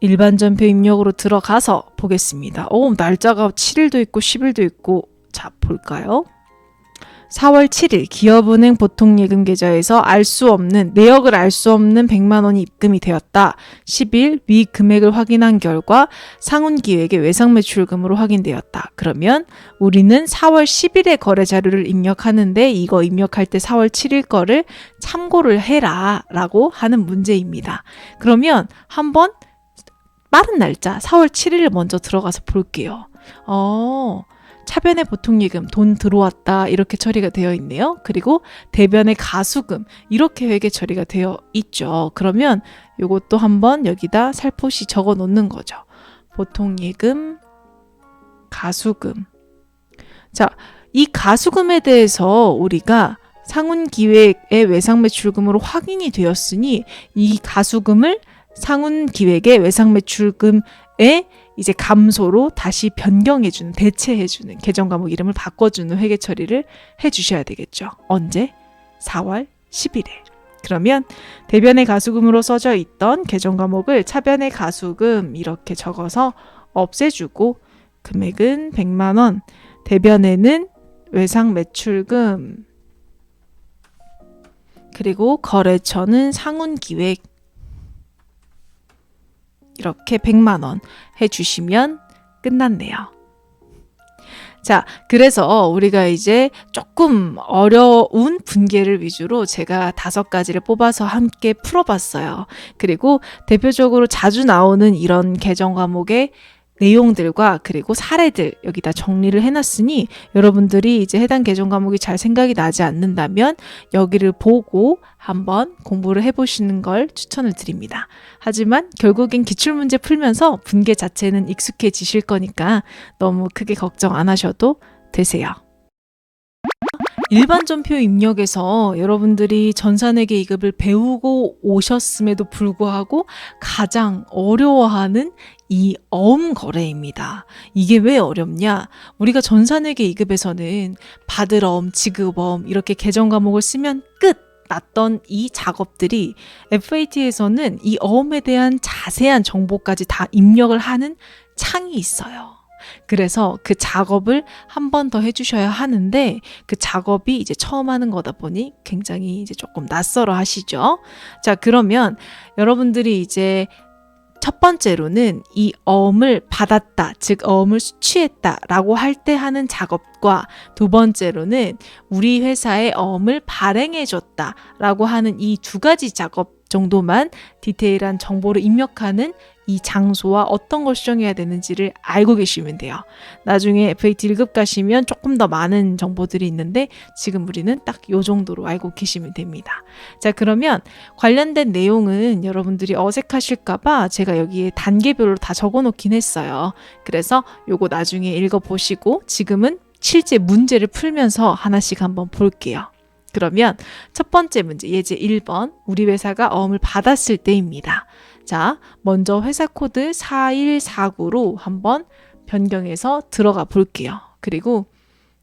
일반전표 입력으로 들어가서 보겠습니다. 날짜가 7일도 있고 10일도 있고, 자, 볼까요? 4월 7일 기업은행 보통예금 계좌에서 알 수 없는 내역을 알 수 없는 100만 원이 입금이 되었다. 10일 위 금액을 확인한 결과 상훈기획의 외상매출금으로 확인되었다. 그러면 우리는 4월 10일의 거래 자료를 입력하는데 이거 입력할 때 4월 7일 거를 참고를 해라 라고 하는 문제입니다. 그러면 한번 빠른 날짜 4월 7일을 먼저 들어가서 볼게요. 차변의 보통예금 돈 들어왔다 이렇게 처리가 되어 있네요. 그리고 대변의 가수금 이렇게 회계 처리가 되어 있죠. 그러면 이것도 한번 여기다 살포시 적어 놓는 거죠. 보통예금, 가수금. 자, 이 가수금에 대해서 우리가 상훈기획의 외상매출금으로 확인이 되었으니 이 가수금을 상훈기획의 외상매출금에 이제 감소로 다시 변경해주는, 대체해주는, 계정 과목 이름을 바꿔주는 회계 처리를 해주셔야 되겠죠. 언제? 4월 11일. 그러면 대변의 가수금으로 써져 있던 계정 과목을 차변의 가수금 이렇게 적어서 없애주고 금액은 100만 원, 대변에는 외상매출금, 그리고 거래처는 상훈기획 이렇게 100만 원 해주시면 끝났네요. 자, 그래서 우리가 이제 조금 어려운 분계를 위주로 제가 5가지를 뽑아서 함께 풀어봤어요. 그리고 대표적으로 자주 나오는 이런 계정 과목의 내용들과 그리고 사례들 여기다 정리를 해놨으니 여러분들이 이제 해당 계정 과목이 잘 생각이 나지 않는다면 여기를 보고 한번 공부를 해보시는 걸 추천을 드립니다. 하지만 결국엔 기출문제 풀면서 분계 자체는 익숙해지실 거니까 너무 크게 걱정 안 하셔도 되세요. 일반 전표 입력에서 여러분들이 전산회계 2급을 배우고 오셨음에도 불구하고 가장 어려워하는 이 어음 거래입니다. 이게 왜 어렵냐? 우리가 전산회계 2급에서는 받을 어음, 지급 어음 이렇게 계정 과목을 쓰면 끝! 났던 이 작업들이 FAT에서는 이 어음에 대한 자세한 정보까지 다 입력을 하는 창이 있어요. 그래서 그 작업을 한 번 더 해주셔야 하는데 그 작업이 이제 처음 하는 거다 보니 굉장히 이제 조금 낯설어 하시죠. 자, 그러면 여러분들이 이제 첫 번째로는 이 어음을 받았다, 즉 어음을 수취했다 라고 할 때 하는 작업과 두 번째로는 우리 회사에 어음을 발행해 줬다 라고 하는 이 2가지 작업 정도만 디테일한 정보를 입력하는 이 장소와 어떤 걸 수정해야 되는지를 알고 계시면 돼요. 나중에 FAT 1급 가시면 조금 더 많은 정보들이 있는데 지금 우리는 딱 이 정도로 알고 계시면 됩니다. 자, 그러면 관련된 내용은 여러분들이 어색하실까봐 제가 여기에 단계별로 다 적어놓긴 했어요. 그래서 요거 나중에 읽어보시고 지금은 실제 문제를 풀면서 하나씩 한번 볼게요. 그러면 첫 번째 문제, 예제 1번, 우리 회사가 어음을 받았을 때입니다. 자, 먼저 회사 코드 4149로 한번 변경해서 들어가 볼게요. 그리고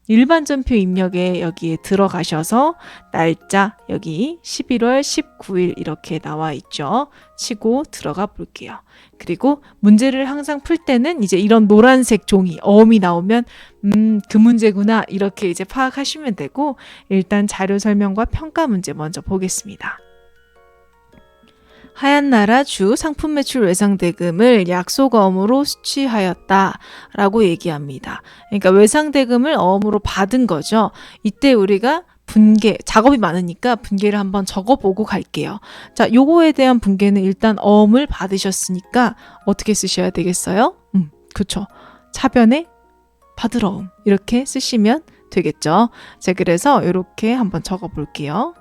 일반 전표 입력에 여기에 들어가셔서 날짜 여기 11월 19일 이렇게 나와 있죠. 치고 들어가 볼게요. 그리고 문제를 항상 풀 때는 이제 이런 노란색 종이 어음이 나오면 그 문제구나 이렇게 이제 파악하시면 되고 일단 자료 설명과 평가 문제 먼저 보겠습니다. 하얀나라 주 상품 매출 외상대금을 약속어음으로 수취하였다 라고 얘기합니다. 그러니까 외상대금을 어음으로 받은 거죠. 이때 우리가 분계, 작업이 많으니까 분계를 한번 적어보고 갈게요. 자, 요거에 대한 분계는 일단 어음을 받으셨으니까 어떻게 쓰셔야 되겠어요? 그쵸. 차변에 받을 어음 이렇게 쓰시면 되겠죠. 자, 그래서 이렇게 한번 적어볼게요.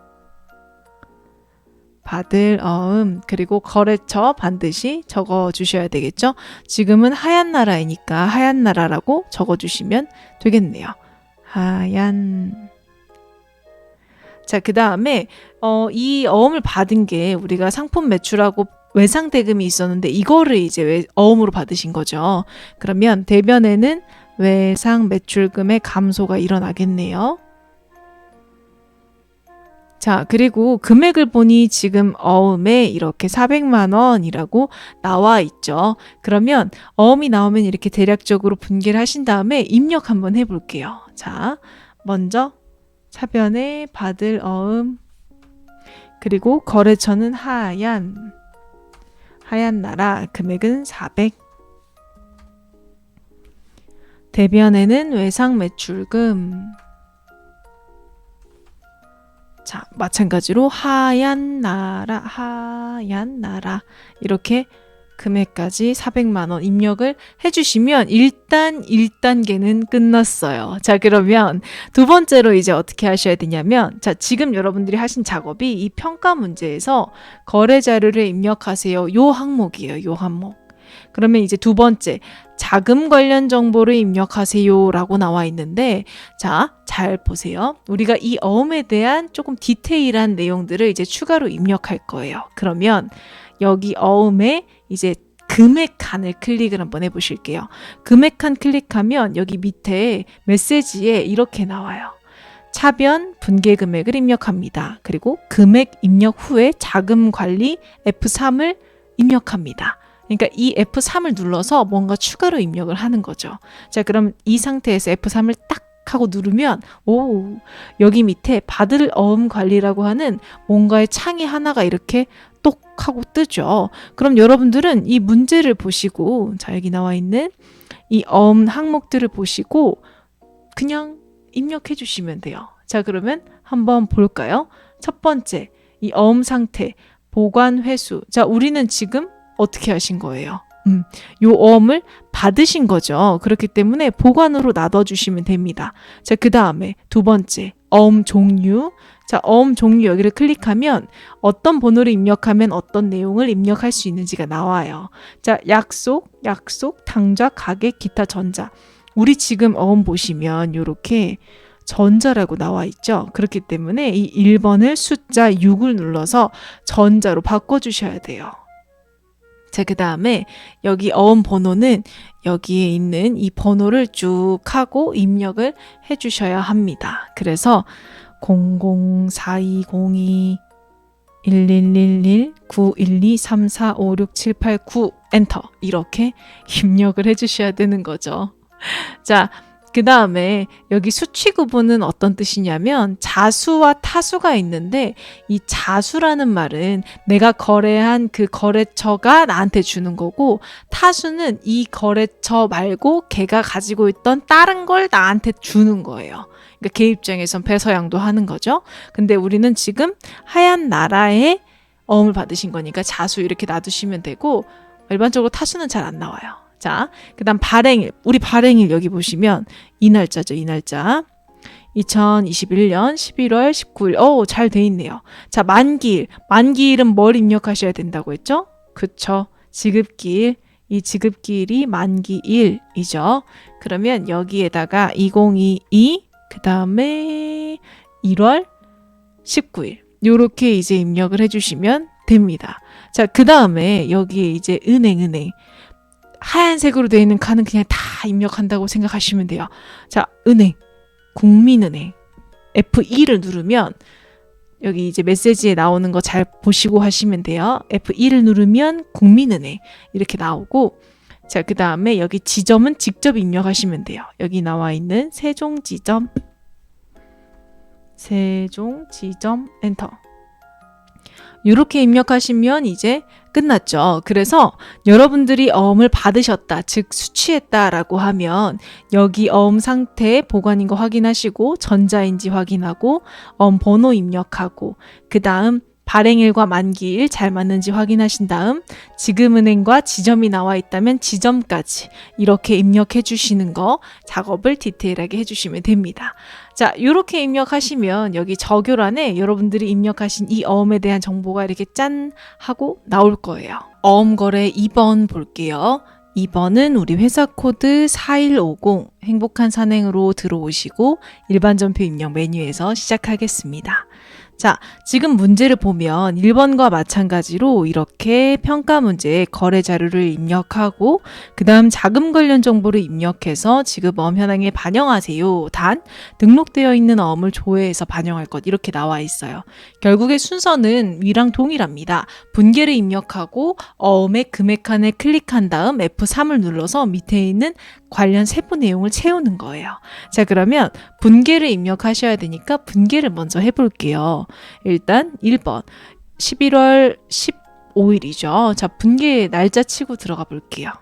받을 어음 그리고 거래처 반드시 적어주셔야 되겠죠. 지금은 하얀나라이니까 하얀나라라고 적어주시면 되겠네요. 하얀. 자, 그 다음에 이 어음을 받은 게 우리가 상품 매출하고 외상대금이 있었는데 이거를 이제 어음으로 받으신 거죠. 그러면 대변에는 외상매출금의 감소가 일어나겠네요. 자, 그리고 금액을 보니 지금 어음에 이렇게 400만 원이라고 나와 있죠. 그러면 어음이 나오면 이렇게 대략적으로 분계를 하신 다음에 입력 한번 해볼게요. 자, 먼저 차변에 받을 어음, 그리고 거래처는 하얀 나라, 금액은 400. 대변에는 외상 매출금. 자, 마찬가지로 하얀 나라 이렇게 금액까지 400만 원 입력을 해주시면 일단 1단계는 끝났어요. 자, 그러면 두 번째로 이제 어떻게 하셔야 되냐면, 자, 지금 여러분들이 하신 작업이 이 평가 문제에서 거래 자료를 입력하세요. 요 항목이에요. 요 항목. 그러면 이제 두 번째, 자금 관련 정보를 입력하세요 라고 나와 있는데, 자, 잘 보세요. 우리가 이 어음에 대한 조금 디테일한 내용들을 이제 추가로 입력할 거예요. 그러면 여기 어음에 이제 금액 칸을 클릭을 한번 해보실게요. 금액 칸 클릭하면 여기 밑에 메시지에 이렇게 나와요. 차변 분계 금액을 입력합니다. 그리고 금액 입력 후에 자금 관리 F3을 입력합니다. 그러니까 이 F3을 눌러서 뭔가 추가로 입력을 하는 거죠. 자, 그럼 이 상태에서 F3을 딱 하고 누르면 여기 밑에 받을 어음 관리라고 하는 뭔가의 창이 하나가 이렇게 똑 하고 뜨죠. 그럼 여러분들은 이 문제를 보시고, 자, 여기 나와 있는 이 어음 항목들을 보시고 그냥 입력해 주시면 돼요. 자, 그러면 한번 볼까요? 첫 번째, 이 어음 상태, 보관 회수. 자, 우리는 지금 어떻게 하신 거예요? 요 어음을 받으신 거죠. 그렇기 때문에 보관으로 놔둬주시면 됩니다. 자, 그 다음에 두 번째, 어음 종류. 자, 어음 종류 여기를 클릭하면 어떤 번호를 입력하면 어떤 내용을 입력할 수 있는지가 나와요. 자, 약속, 당좌, 가격, 기타, 전자. 우리 지금 어음 보시면 요렇게 전자라고 나와 있죠. 그렇기 때문에 이 1번을 숫자 6을 눌러서 전자로 바꿔주셔야 돼요. 자, 그 다음에 여기 어음 번호는 여기에 있는 이 번호를 쭉 하고 입력을 해주셔야 합니다. 그래서 004202 1111 912 3456 789 엔터 이렇게 입력을 해주셔야 되는 거죠. 자, 그 다음에 여기 수취 구분은 어떤 뜻이냐면 자수와 타수가 있는데, 이 자수라는 말은 내가 거래한 그 거래처가 나한테 주는 거고, 타수는 이 거래처 말고 걔가 가지고 있던 다른 걸 나한테 주는 거예요. 그러니까 걔 입장에선 배서양도 하는 거죠. 근데 우리는 지금 하얀 나라의 어음을 받으신 거니까 자수 이렇게 놔두시면 되고, 일반적으로 타수는 잘 안 나와요. 자, 그 다음 발행일. 우리 발행일 여기 보시면 이 날짜죠. 이 날짜. 2021년 11월 19일. 잘 돼 있네요. 자, 만기일. 만기일은 뭘 입력하셔야 된다고 했죠? 그쵸. 지급기일. 이 지급기일이 만기일이죠. 그러면 여기에다가 2022, 그 다음에 1월 19일. 요렇게 이제 입력을 해주시면 됩니다. 자, 그 다음에 여기에 이제 은행. 하얀색으로 되어 있는 칸은 그냥 다 입력한다고 생각하시면 돼요. 자, 은행, 국민은행, F2를 누르면 여기 이제 메시지에 나오는 거 잘 보시고 하시면 돼요. F2를 누르면 국민은행 이렇게 나오고, 자, 그 다음에 여기 지점은 직접 입력하시면 돼요. 여기 나와 있는 세종지점 엔터. 이렇게 입력하시면 이제 끝났죠. 그래서 여러분들이 어음을 받으셨다, 즉 수취했다라고 하면 여기 어음 상태 보관인 거 확인하시고 전자인지 확인하고 어음 번호 입력하고, 그 다음 발행일과 만기일 잘 맞는지 확인하신 다음 지금은행과 지점이 나와 있다면 지점까지 이렇게 입력해 주시는 거 작업을 디테일하게 해주시면 됩니다. 자, 이렇게 입력하시면 여기 적요란에 여러분들이 입력하신 이 어음에 대한 정보가 이렇게 짠 하고 나올 거예요. 어음 거래 2번 볼게요. 2번은 우리 회사 코드 4150 행복한 산행으로 들어오시고 일반 전표 입력 메뉴에서 시작하겠습니다. 자, 지금 문제를 보면 1번과 마찬가지로 이렇게 평가 문제에 거래 자료를 입력하고 그 다음 자금 관련 정보를 입력해서 지급 어음 현황에 반영하세요. 단 등록되어 있는 어음을 조회해서 반영할 것 이렇게 나와 있어요. 결국의 순서는 위랑 동일합니다. 분계를 입력하고 어음의 금액 칸을 클릭한 다음 F3을 눌러서 밑에 있는 관련 세부 내용을 채우는 거예요. 자, 그러면 분계를 입력하셔야 되니까 분계를 먼저 해볼게요. 일단 1번 11월 15일이죠. 자, 분계 날짜 치고 들어가 볼게요.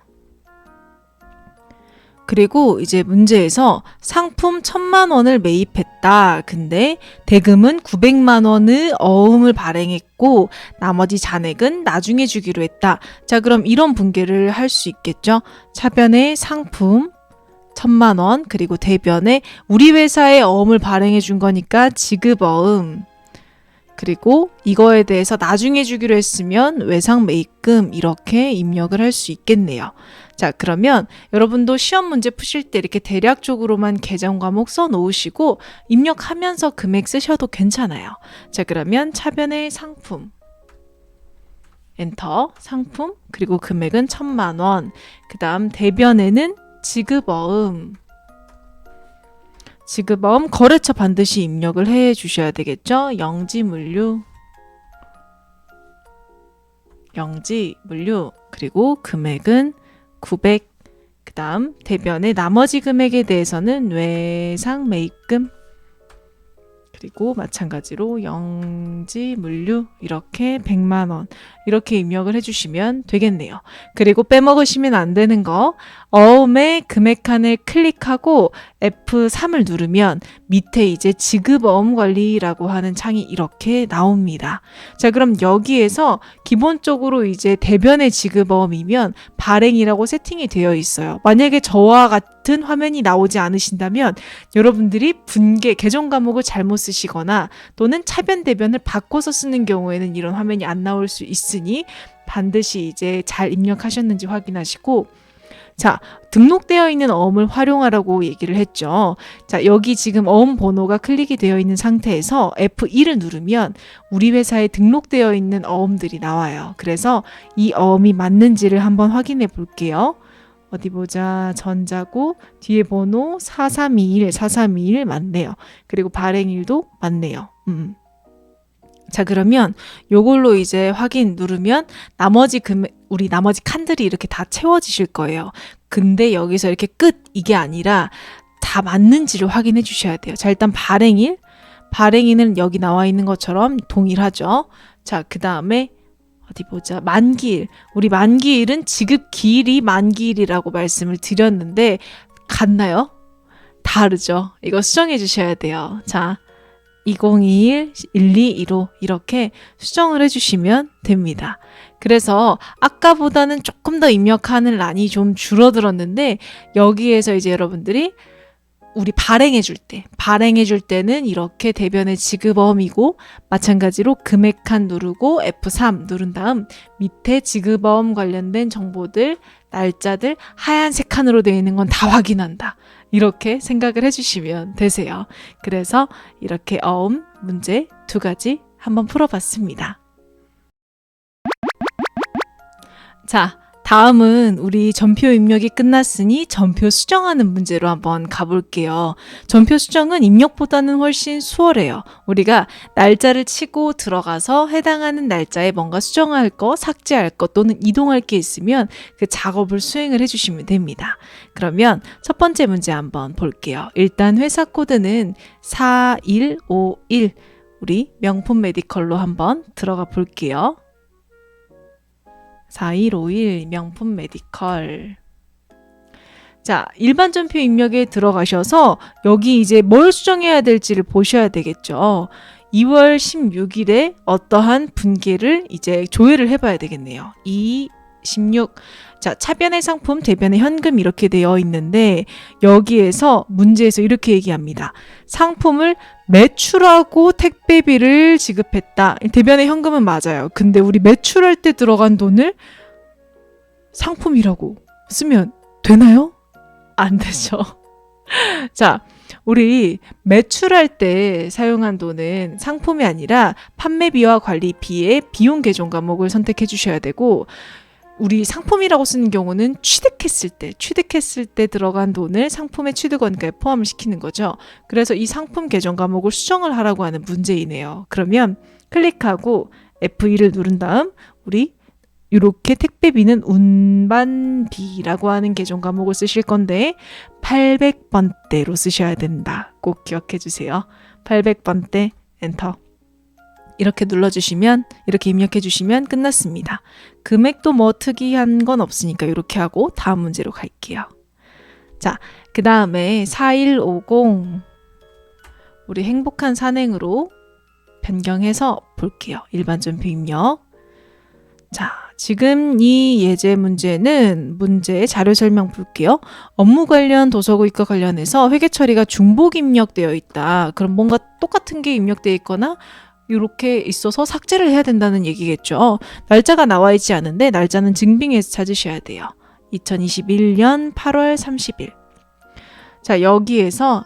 그리고 이제 문제에서 상품 1,000만 원을 매입했다. 근데 대금은 900만 원의 어음을 발행했고 나머지 잔액은 나중에 주기로 했다. 자, 그럼 이런 분계를 할 수 있겠죠. 차변에 상품 1,000만 원 그리고 대변에 우리 회사에 어음을 발행해 준 거니까 지급어음 그리고 이거에 대해서 나중에 주기로 했으면 외상 매입금 이렇게 입력을 할 수 있겠네요. 자, 그러면 여러분도 시험 문제 푸실 때 이렇게 대략적으로만 계정 과목 써 놓으시고 입력하면서 금액 쓰셔도 괜찮아요. 자, 그러면 차변에 상품 엔터 상품 그리고 금액은 1,000만 원 그 다음 대변에는 지급어음 거래처 반드시 입력을 해 주셔야 되겠죠. 영지물류 그리고 금액은 900 그 다음 대변의 나머지 금액에 대해서는 외상 매입금 그리고 마찬가지로 영지물류 이렇게 100만 원 이렇게 입력을 해주시면 되겠네요. 그리고 빼먹으시면 안 되는 거 어음의 금액 칸을 클릭하고 F3을 누르면 밑에 이제 지급어음 관리라고 하는 창이 이렇게 나옵니다. 자, 그럼 여기에서 기본적으로 이제 대변의 지급어음이면 발행이라고 세팅이 되어 있어요. 만약에 저와 같은 화면이 나오지 않으신다면 여러분들이 분계 계정 과목을 잘못 쓰시거나 또는 차변 대변을 바꿔서 쓰는 경우에는 이런 화면이 안 나올 수 있으니 반드시 이제 잘 입력하셨는지 확인하시고 자, 등록되어 있는 어음을 활용하라고 얘기를 했죠. 자, 여기 지금 어음 번호가 클릭이 되어 있는 상태에서 F1을 누르면 우리 회사에 등록되어 있는 어음들이 나와요. 그래서 이 어음이 맞는지를 한번 확인해 볼게요. 어디 보자. 전자고 뒤에 번호 4321 맞네요. 그리고 발행일도 맞네요. 자, 그러면 요걸로 이제 확인 누르면 우리 나머지 칸들이 이렇게 다 채워지실 거예요. 근데 여기서 이렇게 끝 이게 아니라 다 맞는지를 확인해 주셔야 돼요. 자, 일단 발행일은 여기 나와 있는 것처럼 동일하죠. 자, 그 다음에 어디 보자. 만기일. 우리 만기일은 지급 기일이 만기일이라고 말씀을 드렸는데 같나요? 다르죠. 이거 수정해 주셔야 돼요. 자, 2021, 1215 이렇게 수정을 해주시면 됩니다. 그래서 아까보다는 조금 더 입력하는 란이 좀 줄어들었는데 여기에서 이제 여러분들이 우리 발행해줄 때는 이렇게 대변의 지급어음이고 마찬가지로 금액 칸 누르고 F3 누른 다음 밑에 지급어음 관련된 정보들, 날짜들 하얀색 칸으로 되어 있는 건 다 확인한다. 이렇게 생각을 해주시면 되세요. 그래서 이렇게 어음 문제 2가지 한번 풀어봤습니다. 자, 다음은 우리 전표 입력이 끝났으니 전표 수정하는 문제로 한번 가볼게요. 전표 수정은 입력보다는 훨씬 수월해요. 우리가 날짜를 치고 들어가서 해당하는 날짜에 뭔가 수정할 거, 삭제할 거 또는 이동할 게 있으면 그 작업을 수행을 해주시면 됩니다. 그러면 첫 번째 문제 한번 볼게요. 일단 회사 코드는 4151 우리 명품 메디컬로 한번 들어가 볼게요. 4151 명품 메디컬. 자, 일반 전표 입력에 들어가셔서 여기 이제 뭘 수정해야 될지를 보셔야 되겠죠. 2월 16일에 어떠한 분계를 이제 조회를 해봐야 되겠네요. 16. 자, 차변의 상품, 대변의 현금 이렇게 되어 있는데 여기에서 문제에서 이렇게 얘기합니다. 상품을 매출하고 택배비를 지급했다. 대변의 현금은 맞아요. 근데 우리 매출할 때 들어간 돈을 상품이라고 쓰면 되나요? 안 되죠. 자, 우리 매출할 때 사용한 돈은 상품이 아니라 판매비와 관리비의 비용 계정 과목을 선택해 주셔야 되고 우리 상품이라고 쓰는 경우는 취득했을 때 들어간 돈을 상품의 취득원가에 포함을 시키는 거죠. 그래서 이 상품 계정 과목을 수정을 하라고 하는 문제이네요. 그러면 클릭하고 F2를 누른 다음 우리 이렇게 택배비는 운반비라고 하는 계정 과목을 쓰실 건데 800번대로 쓰셔야 된다. 꼭 기억해 주세요. 800번대 엔터. 이렇게 눌러주시면, 이렇게 입력해 주시면 끝났습니다. 금액도 뭐 특이한 건 없으니까 이렇게 하고 다음 문제로 갈게요. 자, 그 다음에 4150 우리 행복한 산행으로 변경해서 볼게요. 일반 전표 입력. 자, 지금 이 예제 문제는 문제 자료 설명 볼게요. 업무 관련 도서구입과 관련해서 회계 처리가 중복 입력되어 있다. 그럼 뭔가 똑같은 게 입력되어 있거나 이렇게 있어서 삭제를 해야 된다는 얘기겠죠. 날짜가 나와 있지 않은데 날짜는 증빙해서 찾으셔야 돼요. 2021년 8월 30일. 자, 여기에서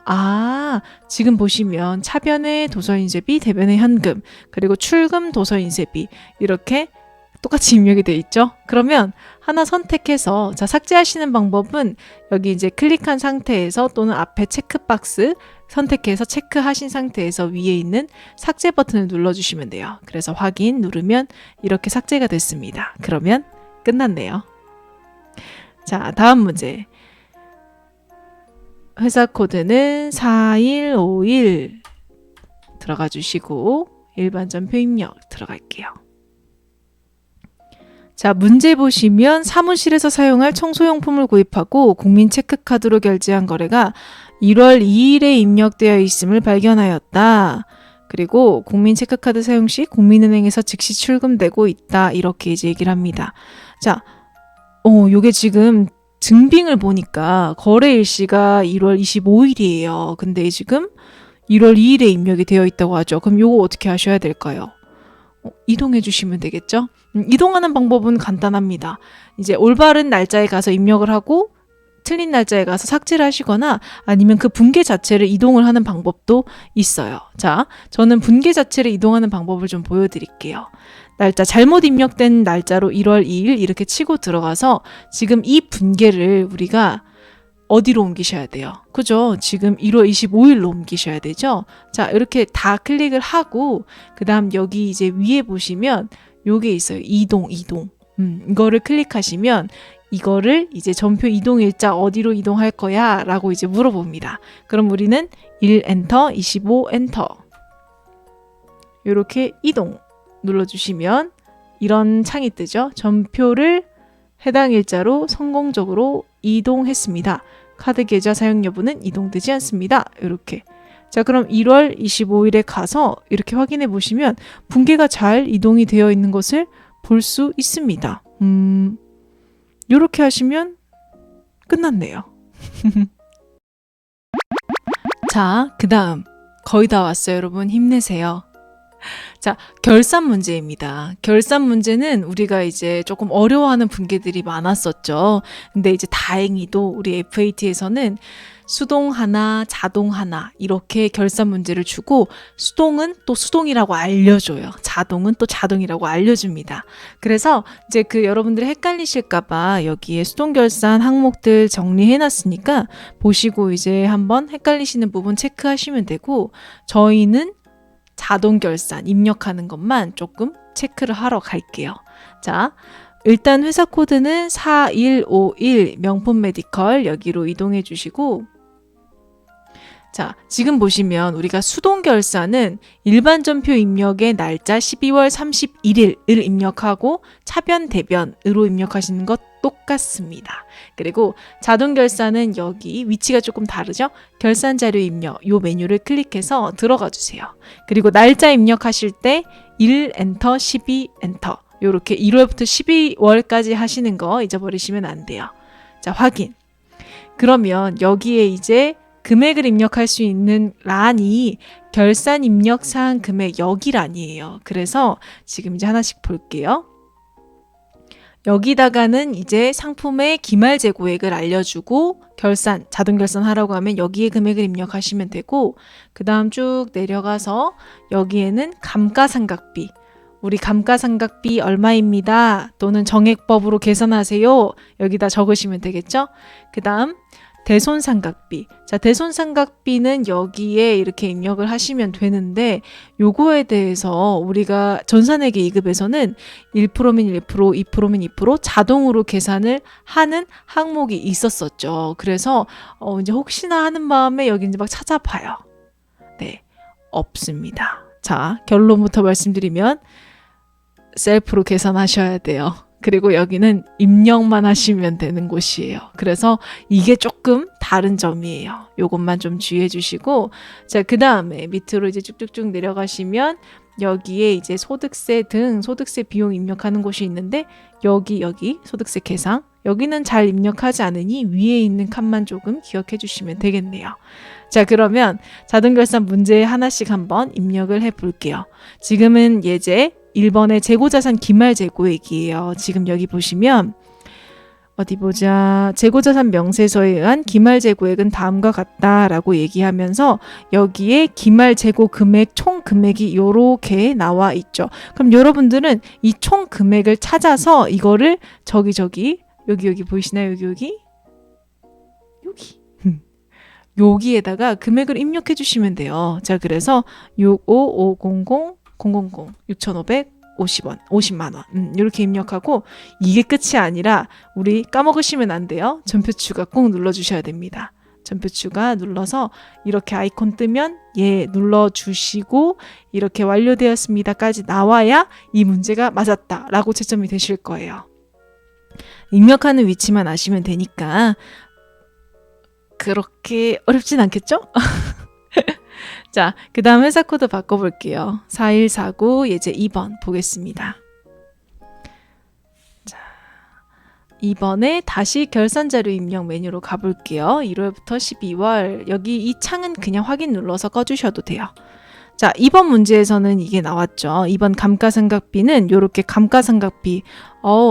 지금 보시면 차변의 도서인쇄비, 대변의 현금, 그리고 출금 도서인쇄비 이렇게 똑같이 입력이 되어 있죠. 그러면 하나 선택해서, 자, 삭제하시는 방법은 여기 이제 클릭한 상태에서 또는 앞에 체크박스 선택해서 체크하신 상태에서 위에 있는 삭제 버튼을 눌러주시면 돼요. 그래서 확인 누르면 이렇게 삭제가 됐습니다. 그러면 끝났네요. 자, 다음 문제. 회사 코드는 4151 들어가 주시고 일반 전표 입력 들어갈게요. 자, 문제 보시면 사무실에서 사용할 청소용품을 구입하고 국민 체크카드로 결제한 거래가 1월 2일에 입력되어 있음을 발견하였다. 그리고 국민 체크카드 사용 시 국민은행에서 즉시 출금되고 있다. 이렇게 이제 얘기를 합니다. 자, 요게 지금 증빙을 보니까 거래 일시가 1월 25일이에요. 근데 지금 1월 2일에 입력이 되어 있다고 하죠. 그럼 요거 어떻게 하셔야 될까요? 이동해 주시면 되겠죠? 이동하는 방법은 간단합니다. 이제 올바른 날짜에 가서 입력을 하고 틀린 날짜에 가서 삭제를 하시거나 아니면 그 분계 자체를 이동을 하는 방법도 있어요. 자, 저는 분계 자체를 이동하는 방법을 좀 보여드릴게요. 날짜 잘못 입력된 날짜로 1월 2일 이렇게 치고 들어가서 지금 이 분계를 우리가 어디로 옮기셔야 돼요? 그죠? 지금 1월 25일로 옮기셔야 되죠? 자, 이렇게 다 클릭을 하고 그 다음 여기 이제 위에 보시면 요게 있어요. 이동. 이거를 클릭하시면 이거를 이제 전표 이동 일자 어디로 이동할 거야? 라고 이제 물어봅니다. 그럼 우리는 1 엔터, 25 엔터. 요렇게 이동 눌러주시면 이런 창이 뜨죠. 전표를 해당 일자로 성공적으로 이동했습니다. 카드 계좌 사용 여부는 이동되지 않습니다. 이렇게. 자, 그럼 1월 25일에 가서 이렇게 확인해 보시면 분계가 잘 이동이 되어 있는 것을 볼 수 있습니다. 이렇게 하시면 끝났네요. 자, 그 다음 거의 다 왔어요. 여러분 힘내세요. 자, 결산 문제입니다. 결산 문제는 우리가 이제 조금 어려워하는 분계들이 많았었죠. 근데 이제 다행히도 우리 FAT에서는 수동 하나, 자동 하나 이렇게 결산 문제를 주고 수동은 또 수동이라고 알려줘요. 자동은 또 자동이라고 알려줍니다. 그래서 이제 그 여러분들이 헷갈리실까봐 여기에 수동 결산 항목들 정리해놨으니까 보시고 이제 한번 헷갈리시는 부분 체크하시면 되고 저희는 자동 결산 입력하는 것만 조금 체크를 하러 갈게요. 자, 일단 회사 코드는 4151 명품 메디컬 여기로 이동해 주시고 자, 지금 보시면 우리가 수동 결산은 일반 전표 입력의 날짜 12월 31일을 입력하고 차변 대변으로 입력하시는 것 똑같습니다. 그리고 자동 결산은 여기 위치가 조금 다르죠? 결산 자료 입력 요 메뉴를 클릭해서 들어가 주세요. 그리고 날짜 입력하실 때 1 엔터 12 엔터 요렇게 1월부터 12월까지 하시는 거 잊어버리시면 안 돼요. 자, 확인. 그러면 여기에 이제 금액을 입력할 수 있는 란이 결산 입력 사항 금액 여기 란이에요. 그래서 지금 이제 하나씩 볼게요. 여기다가는 이제 상품의 기말 재고액을 알려주고 결산, 자동 결산하라고 하면 여기에 금액을 입력하시면 되고 그 다음 쭉 내려가서 여기에는 감가상각비 우리 감가상각비 얼마입니다. 또는 정액법으로 계산하세요. 여기다 적으시면 되겠죠. 그 다음 대손삼각비. 자, 대손삼각비는 여기에 이렇게 입력을 하시면 되는데 요거에 대해서 우리가 전산회계 2급에서는 1%면 1%, 2%면 2% 자동으로 계산을 하는 항목이 있었었죠. 그래서 이제 혹시나 하는 마음에 여기 이제 막 찾아봐요. 네, 없습니다. 자, 결론부터 말씀드리면 셀프로 계산하셔야 돼요. 그리고 여기는 입력만 하시면 되는 곳이에요. 그래서 이게 조금 다른 점이에요. 요것만 좀 주의해 주시고, 자, 그 다음에 밑으로 이제 쭉쭉쭉 내려가시면 여기에 이제 소득세 등 소득세 비용 입력하는 곳이 있는데 여기 소득세 계상 여기는 잘 입력하지 않으니 위에 있는 칸만 조금 기억해 주시면 되겠네요. 자, 그러면 자동결산 문제 하나씩 한번 입력을 해 볼게요. 지금은 예제 1번의 재고자산 기말재고 얘기예요. 지금 여기 보시면 어디 보자. 재고자산 명세서에 의한 기말재고액은 다음과 같다라고 얘기하면서 여기에 기말재고 금액 총 금액이 요렇게 나와 있죠. 그럼 여러분들은 이 총 금액을 찾아서 이거를 여기 보이시나요? 여기 여기에다가 금액을 입력해 주시면 돼요. 자, 그래서 65500 6,550원, 50만 원. 이렇게 입력하고 이게 끝이 아니라 우리 까먹으시면 안 돼요. 전표 추가 꼭 눌러주셔야 됩니다. 전표 추가 눌러서 이렇게 아이콘 뜨면 눌러주시고 이렇게 완료되었습니다까지 나와야 이 문제가 맞았다라고 채점이 되실 거예요. 입력하는 위치만 아시면 되니까 그렇게 어렵진 않겠죠? 자, 그 다음 회사 코드 바꿔볼게요. 4149 예제 2번 보겠습니다. 자, 2번에 다시 결산자료 입력 메뉴로 가볼게요. 1월부터 12월 여기 이 창은 그냥 확인 눌러서 꺼주셔도 돼요. 자, 2번 문제에서는 이게 나왔죠. 2번 감가상각비는 이렇게 감가상각비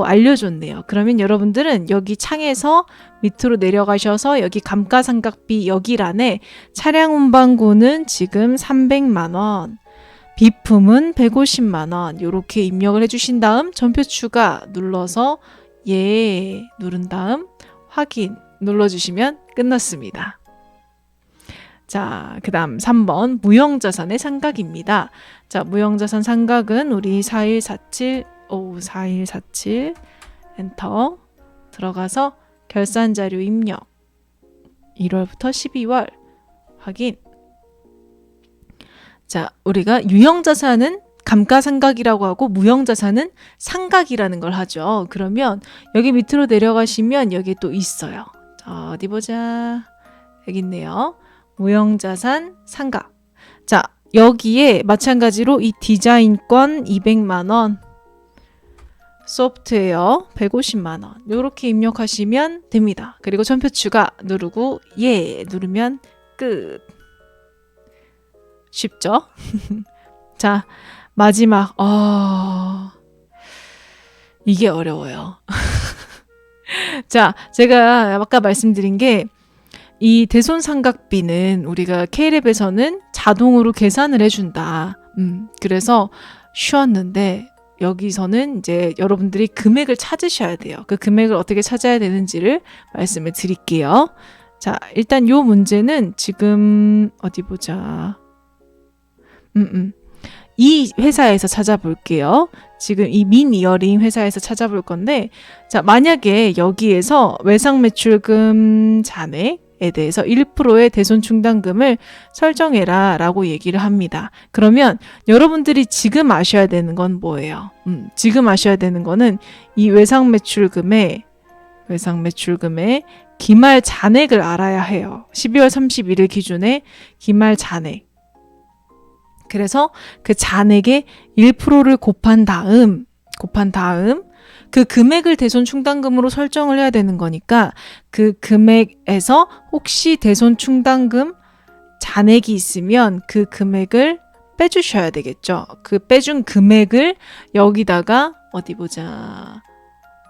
알려줬네요. 그러면 여러분들은 여기 창에서 밑으로 내려가셔서 여기 감가상각비 여기 란에 차량 운반고는 지금 300만 원, 비품은 150만 원 이렇게 입력을 해주신 다음 전표 추가 눌러서 누른 다음 확인 눌러주시면 끝났습니다. 자, 그 다음 3번 무형자산의 상각입니다. 자, 무형자산 상각은 우리 4147 엔터 들어가서 결산자료 입력 1월부터 12월 확인. 자, 우리가 유형자산은 감가상각이라고 하고 무형자산은 상각이라는 걸 하죠. 그러면 여기 밑으로 내려가시면 여기 또 있어요. 자, 어디 보자. 여기 있네요. 무형자산 상각. 자, 여기에 마찬가지로 이 디자인권 200만 원, 소프트웨어 150만 원 이렇게 입력하시면 됩니다. 그리고 전표 추가 누르고 누르면 끝. 쉽죠? 자, 마지막 이게 어려워요. 자, 제가 아까 말씀드린 게 이 대손삼각비는 우리가 K랩에서는 자동으로 계산을 해준다. 그래서 쉬웠는데 여기서는 이제 여러분들이 금액을 찾으셔야 돼요. 그 금액을 어떻게 찾아야 되는지를 말씀을 드릴게요. 자, 일단 요 문제는 지금 어디 보자. 이 회사에서 찾아볼게요. 지금 이 민이어링 회사에서 찾아볼 건데, 자, 만약에 여기에서 외상매출금 잔액에 대해서 1%의 대손충당금을 설정해라 라고 얘기를 합니다. 그러면 여러분들이 지금 아셔야 되는 건 뭐예요? 지금 아셔야 되는 거는 이 외상매출금의 기말 잔액을 알아야 해요. 12월 31일 기준에 기말 잔액. 그래서 그 잔액의 1%를 곱한 다음 그 금액을 대손충당금으로 설정을 해야 되는 거니까 그 금액에서 혹시 대손충당금 잔액이 있으면 그 금액을 빼주셔야 되겠죠. 그 빼준 금액을 여기다가 어디 보자.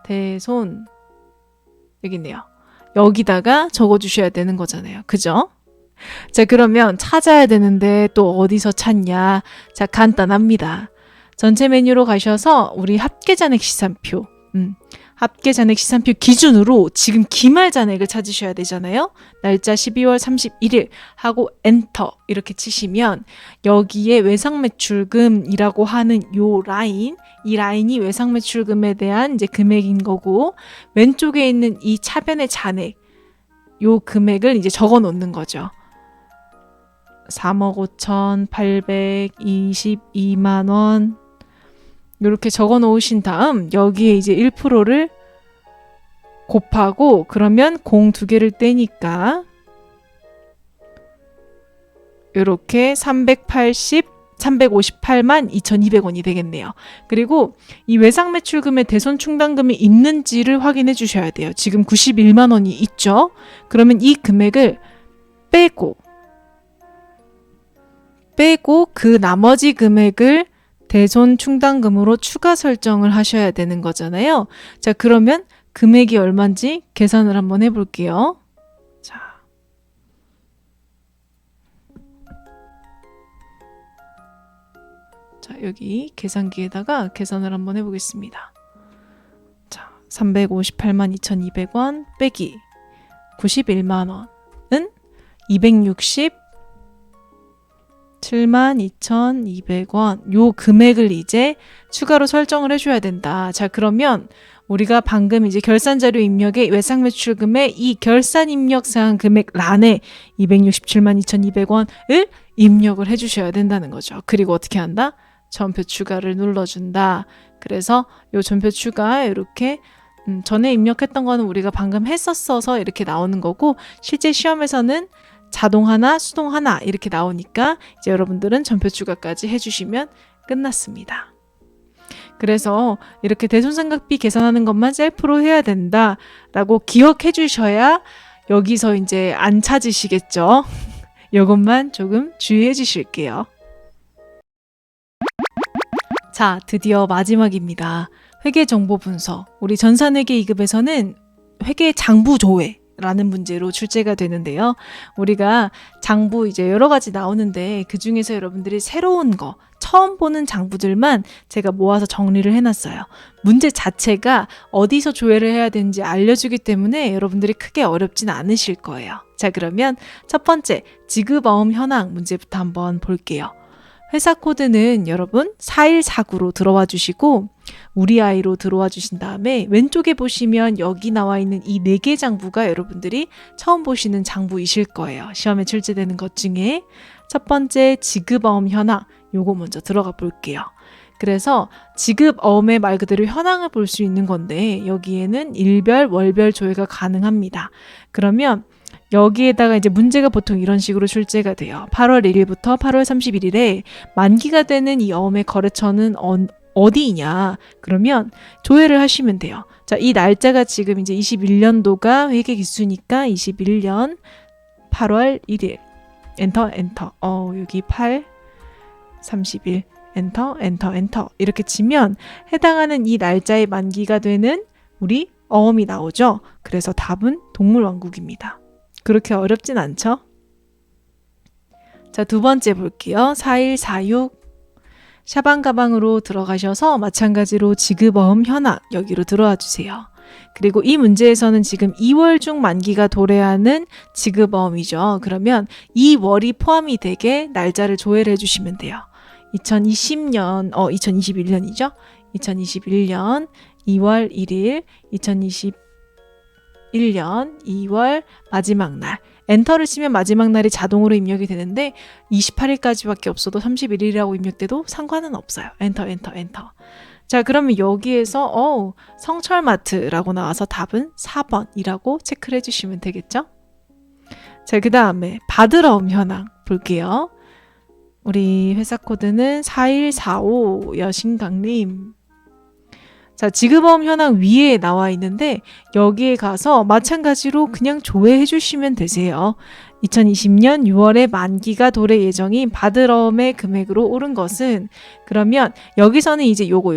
대손 여기 있네요. 여기다가 적어주셔야 되는 거잖아요. 그죠? 자, 그러면 찾아야 되는데 또 어디서 찾냐? 자, 간단합니다. 전체 메뉴로 가셔서 우리 합계잔액 시산표, 합계 잔액 시산표 기준으로 지금 기말 잔액을 찾으셔야 되잖아요. 날짜 12월 31일 하고 엔터 이렇게 치시면 여기에 외상매출금이라고 하는 요 라인, 이 라인이 외상매출금에 대한 이제 금액인 거고, 왼쪽에 있는 이 차변의 잔액, 요 금액을 이제 적어 놓는 거죠. 3억 5,822만 원 이렇게 적어 놓으신 다음 여기에 이제 1%를 곱하고, 그러면 공 두 개를 떼니까 이렇게 358만 2,200원이 되겠네요. 그리고 이 외상매출금에 대손충당금이 있는지를 확인해 주셔야 돼요. 지금 91만 원이 있죠. 그러면 이 금액을 빼고 그 나머지 금액을 대손충당금으로 추가 설정을 하셔야 되는 거잖아요. 자, 그러면 금액이 얼마인지 계산을 한번 해볼게요. 자, 여기 계산기에다가 계산을 한번 해보겠습니다. 자, 358만 2,200원 빼기 91만 원은 267만 2,200원. 요 금액을 이제 추가로 설정을 해줘야 된다. 자, 그러면 우리가 방금 이제 결산자료 입력에 외상매출금의 이 결산 입력사항 금액 란에 267만 2,200원을 입력을 해주셔야 된다는 거죠. 그리고 어떻게 한다? 전표 추가를 눌러준다. 그래서 요 전표 추가 이렇게 전에 입력했던 거는 우리가 방금 했었어서 이렇게 나오는 거고, 실제 시험에서는 자동 하나, 수동 하나 이렇게 나오니까 이제 여러분들은 전표 추가까지 해주시면 끝났습니다. 그래서 이렇게 대손상각비 계산하는 것만 셀프로 해야 된다라고 기억해 주셔야 여기서 이제 안 찾으시겠죠. 이것만 조금 주의해 주실게요. 자, 드디어 마지막입니다. 회계정보분석. 우리 전산회계 2급에서는 회계장부조회 라는 문제로 출제가 되는데요. 우리가 장부 이제 여러 가지 나오는데 그 중에서 여러분들이 새로운 거, 처음 보는 장부들만 제가 모아서 정리를 해놨어요. 문제 자체가 어디서 조회를 해야 되는지 알려주기 때문에 여러분들이 크게 어렵진 않으실 거예요. 자, 그러면 첫 번째 지급어음 현황 문제부터 한번 볼게요. 회사 코드는 여러분 4149로 들어와 주시고 우리 아이로 들어와 주신 다음에 왼쪽에 보시면 여기 나와 있는 이 4개 장부가 여러분들이 처음 보시는 장부이실 거예요. 시험에 출제되는 것 중에 첫 번째 지급어음 현황, 요거 먼저 들어가 볼게요. 그래서 지급어음의 말 그대로 현황을 볼 수 있는 건데 여기에는 일별, 월별 조회가 가능합니다. 그러면 여기에다가 이제 문제가 보통 이런 식으로 출제가 돼요. 8월 1일부터 8월 31일에 만기가 되는 이 어음의 거래처는 어디이냐? 그러면 조회를 하시면 돼요. 자, 이 날짜가 지금 이제 21년도가 회계 기수니까 21년 8월 1일. 엔터. 여기 8, 30일. 엔터. 이렇게 치면 해당하는 이 날짜의 만기가 되는 우리 어음이 나오죠. 그래서 답은 동물왕국입니다. 그렇게 어렵진 않죠? 자, 두 번째 볼게요. 4146 샤방 가방으로 들어가셔서 마찬가지로 지급어음 현황 여기로 들어와 주세요. 그리고 이 문제에서는 지금 2월 중 만기가 도래하는 지급어음이죠. 그러면 이 월이 포함이 되게 날짜를 조회를 해주시면 돼요. 2021년이죠. 2021년 2월 1일, 2021년 2월 마지막 날. 엔터를 치면 마지막 날이 자동으로 입력이 되는데 28일까지밖에 없어도 31일이라고 입력돼도 상관은 없어요. 엔터. 자, 그러면 여기에서 성철마트라고 나와서 답은 4번이라고 체크를 해주시면 되겠죠? 자, 그 다음에 받으러옴 현황 볼게요. 우리 회사 코드는 4145 여신강님. 자, 지급어음 현황 위에 나와 있는데 여기에 가서 마찬가지로 그냥 조회해 주시면 되세요. 2020년 6월에 만기가 도래 예정인 받으러움의 금액으로 오른 것은, 그러면 여기서는 이제 요거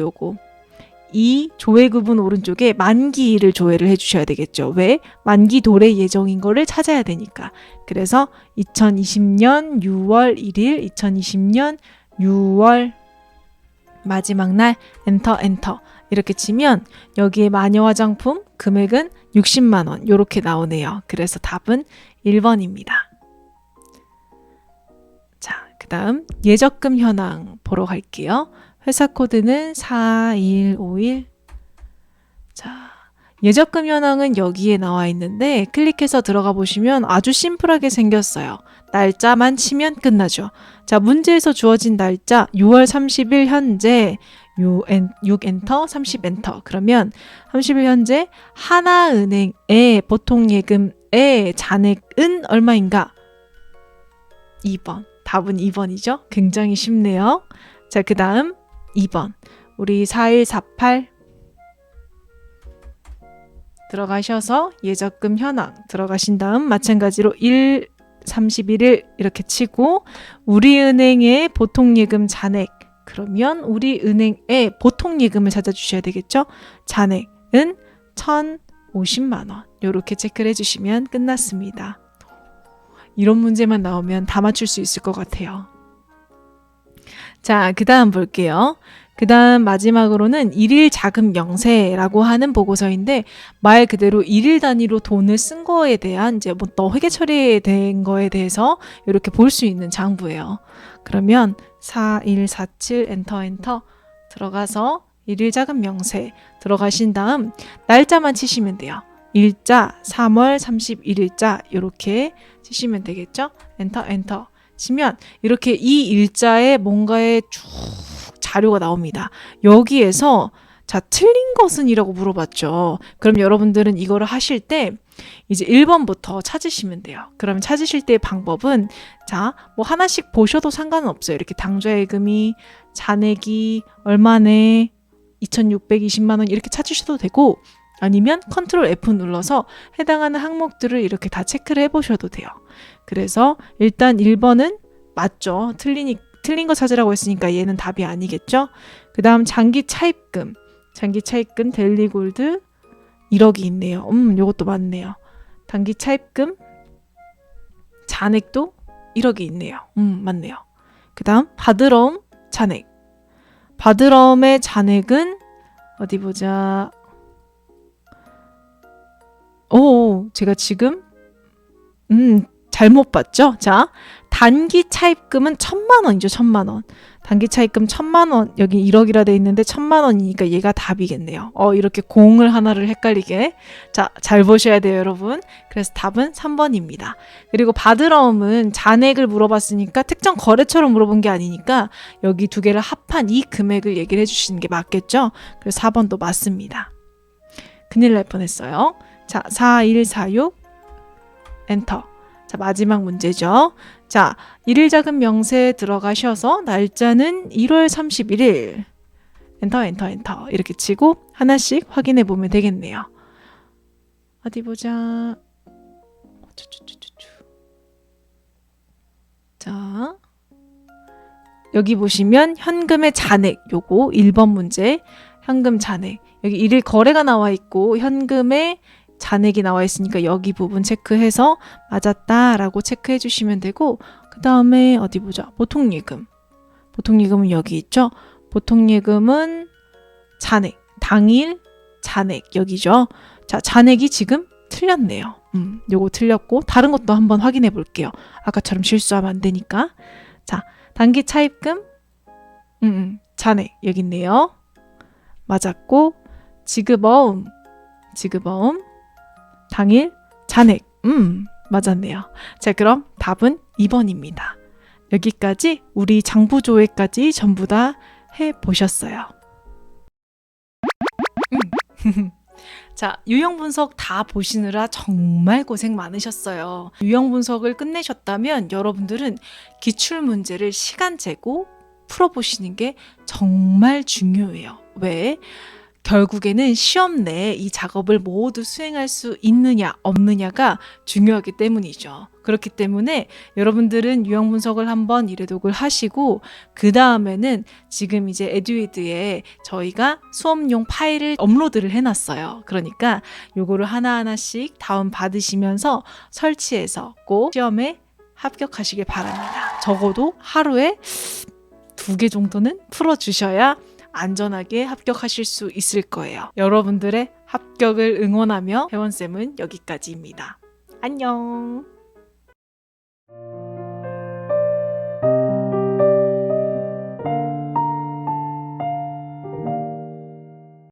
이 조회 구분 오른쪽에 만기를 조회를 해주셔야 되겠죠. 왜? 만기 도래 예정인 거를 찾아야 되니까. 그래서 2020년 6월 1일, 2020년 6월 마지막 날 엔터 이렇게 치면 여기에 마녀 화장품 금액은 60만 원 이렇게 나오네요. 그래서 답은 1번입니다. 자, 그 다음 예적금 현황 보러 갈게요. 회사 코드는 4151. 자, 예적금 현황은 여기에 나와 있는데 클릭해서 들어가 보시면 아주 심플하게 생겼어요. 날짜만 치면 끝나죠. 자, 문제에서 주어진 날짜 6월 30일 현재 6 엔터, 30 엔터. 그러면 30일 현재 하나은행의 보통예금의 잔액은 얼마인가? 2번. 답은 2번이죠. 굉장히 쉽네요. 자, 그 다음 2번. 우리 4148 들어가셔서 예적금 현황 들어가신 다음 마찬가지로 31일 이렇게 치고 우리은행의 보통예금 잔액 그러면 우리은행의 보통예금을 찾아주셔야 되겠죠. 잔액은 1,050만 원 이렇게 체크를 해주시면 끝났습니다. 이런 문제만 나오면 다 맞출 수 있을 것 같아요. 자, 그 다음 볼게요. 그 다음 마지막으로는 일일 자금 명세라고 하는 보고서인데 말 그대로 일일 단위로 돈을 쓴 거에 대한 이제 또 회계 처리된 거에 대해서 이렇게 볼 수 있는 장부예요. 그러면 4147 엔터 들어가서 일일 자금 명세 들어가신 다음 날짜만 치시면 돼요. 일자 3월 31일자 이렇게 치시면 되겠죠. 엔터 치면 이렇게 이 일자에 뭔가의 쭉 자료가 나옵니다. 여기에서 자, 틀린 것은 이라고 물어봤죠. 그럼 여러분들은 이거를 하실 때 이제 1번부터 찾으시면 돼요. 그러면 찾으실 때의 방법은 자, 뭐 하나씩 보셔도 상관은 없어요. 이렇게 당좌예금이 잔액이 얼마네 2,620만 원 이렇게 찾으셔도 되고 아니면 컨트롤 F 눌러서 해당하는 항목들을 이렇게 다 체크를 해보셔도 돼요. 그래서 일단 1번은 맞죠. 틀린 거 찾으라고 했으니까 얘는 답이 아니겠죠. 그 다음 장기 차입금 델리골드 1억이 있네요. 요것도 맞네요. 단기 차입금 잔액도 1억이 있네요. 맞네요. 그 다음 바드러움 잔액 바드러움의 잔액은 어디 보자. 제가 지금 잘못 봤죠? 자, 단기 차입금은 1,000만 원이죠. 1,000만 원. 단기 차입금 1,000만 원. 여기 1억이라 돼 있는데 1,000만 원이니까 얘가 답이겠네요. 이렇게 공을 하나를 헷갈리게. 자, 잘 보셔야 돼요, 여러분. 그래서 답은 3번입니다. 그리고 바드러움은 잔액을 물어봤으니까 특정 거래처를 물어본 게 아니니까 여기 두 개를 합한 이 금액을 얘기를 해주시는 게 맞겠죠? 그래서 4번도 맞습니다. 큰일 날 뻔했어요. 자, 4146 엔터. 자, 마지막 문제죠. 자, 일일 자금 명세에 들어가셔서 날짜는 1월 31일. 엔터. 이렇게 치고 하나씩 확인해 보면 되겠네요. 어디 보자. 자, 여기 보시면 현금의 잔액. 요거 1번 문제. 현금 잔액. 여기 일일 거래가 나와 있고 현금의 잔액이 나와 있으니까 여기 부분 체크해서 맞았다라고 체크해 주시면 되고 그 다음에 어디 보자. 보통예금은 여기 있죠. 보통예금은 잔액, 당일 잔액 여기죠. 자, 잔액이 지금 틀렸네요. 요거 틀렸고 다른 것도 한번 확인해 볼게요. 아까처럼 실수하면 안 되니까. 자, 단기 차입금 잔액 여기 있네요. 맞았고 지급어음 당일 잔액 맞았네요. 자, 그럼 답은 2번입니다. 여기까지 우리 장부조회까지 전부 다 해보셨어요. 자, 유형분석 다 보시느라 정말 고생 많으셨어요. 유형분석을 끝내셨다면 여러분들은 기출문제를 시간 재고 풀어보시는 게 정말 중요해요. 왜? 결국에는 시험 내에 이 작업을 모두 수행할 수 있느냐 없느냐가 중요하기 때문이죠. 그렇기 때문에 여러분들은 유형 분석을 한번 이래독을 하시고 그 다음에는 지금 이제 에듀이드에 저희가 수업용 파일을 업로드를 해놨어요. 그러니까 요거를 하나하나씩 다운 받으시면서 설치해서 꼭 시험에 합격하시길 바랍니다. 적어도 하루에 2개 정도는 풀어주셔야 안전하게 합격하실 수 있을 거예요. 여러분들의 합격을 응원하며 혜원쌤은 여기까지입니다. 안녕.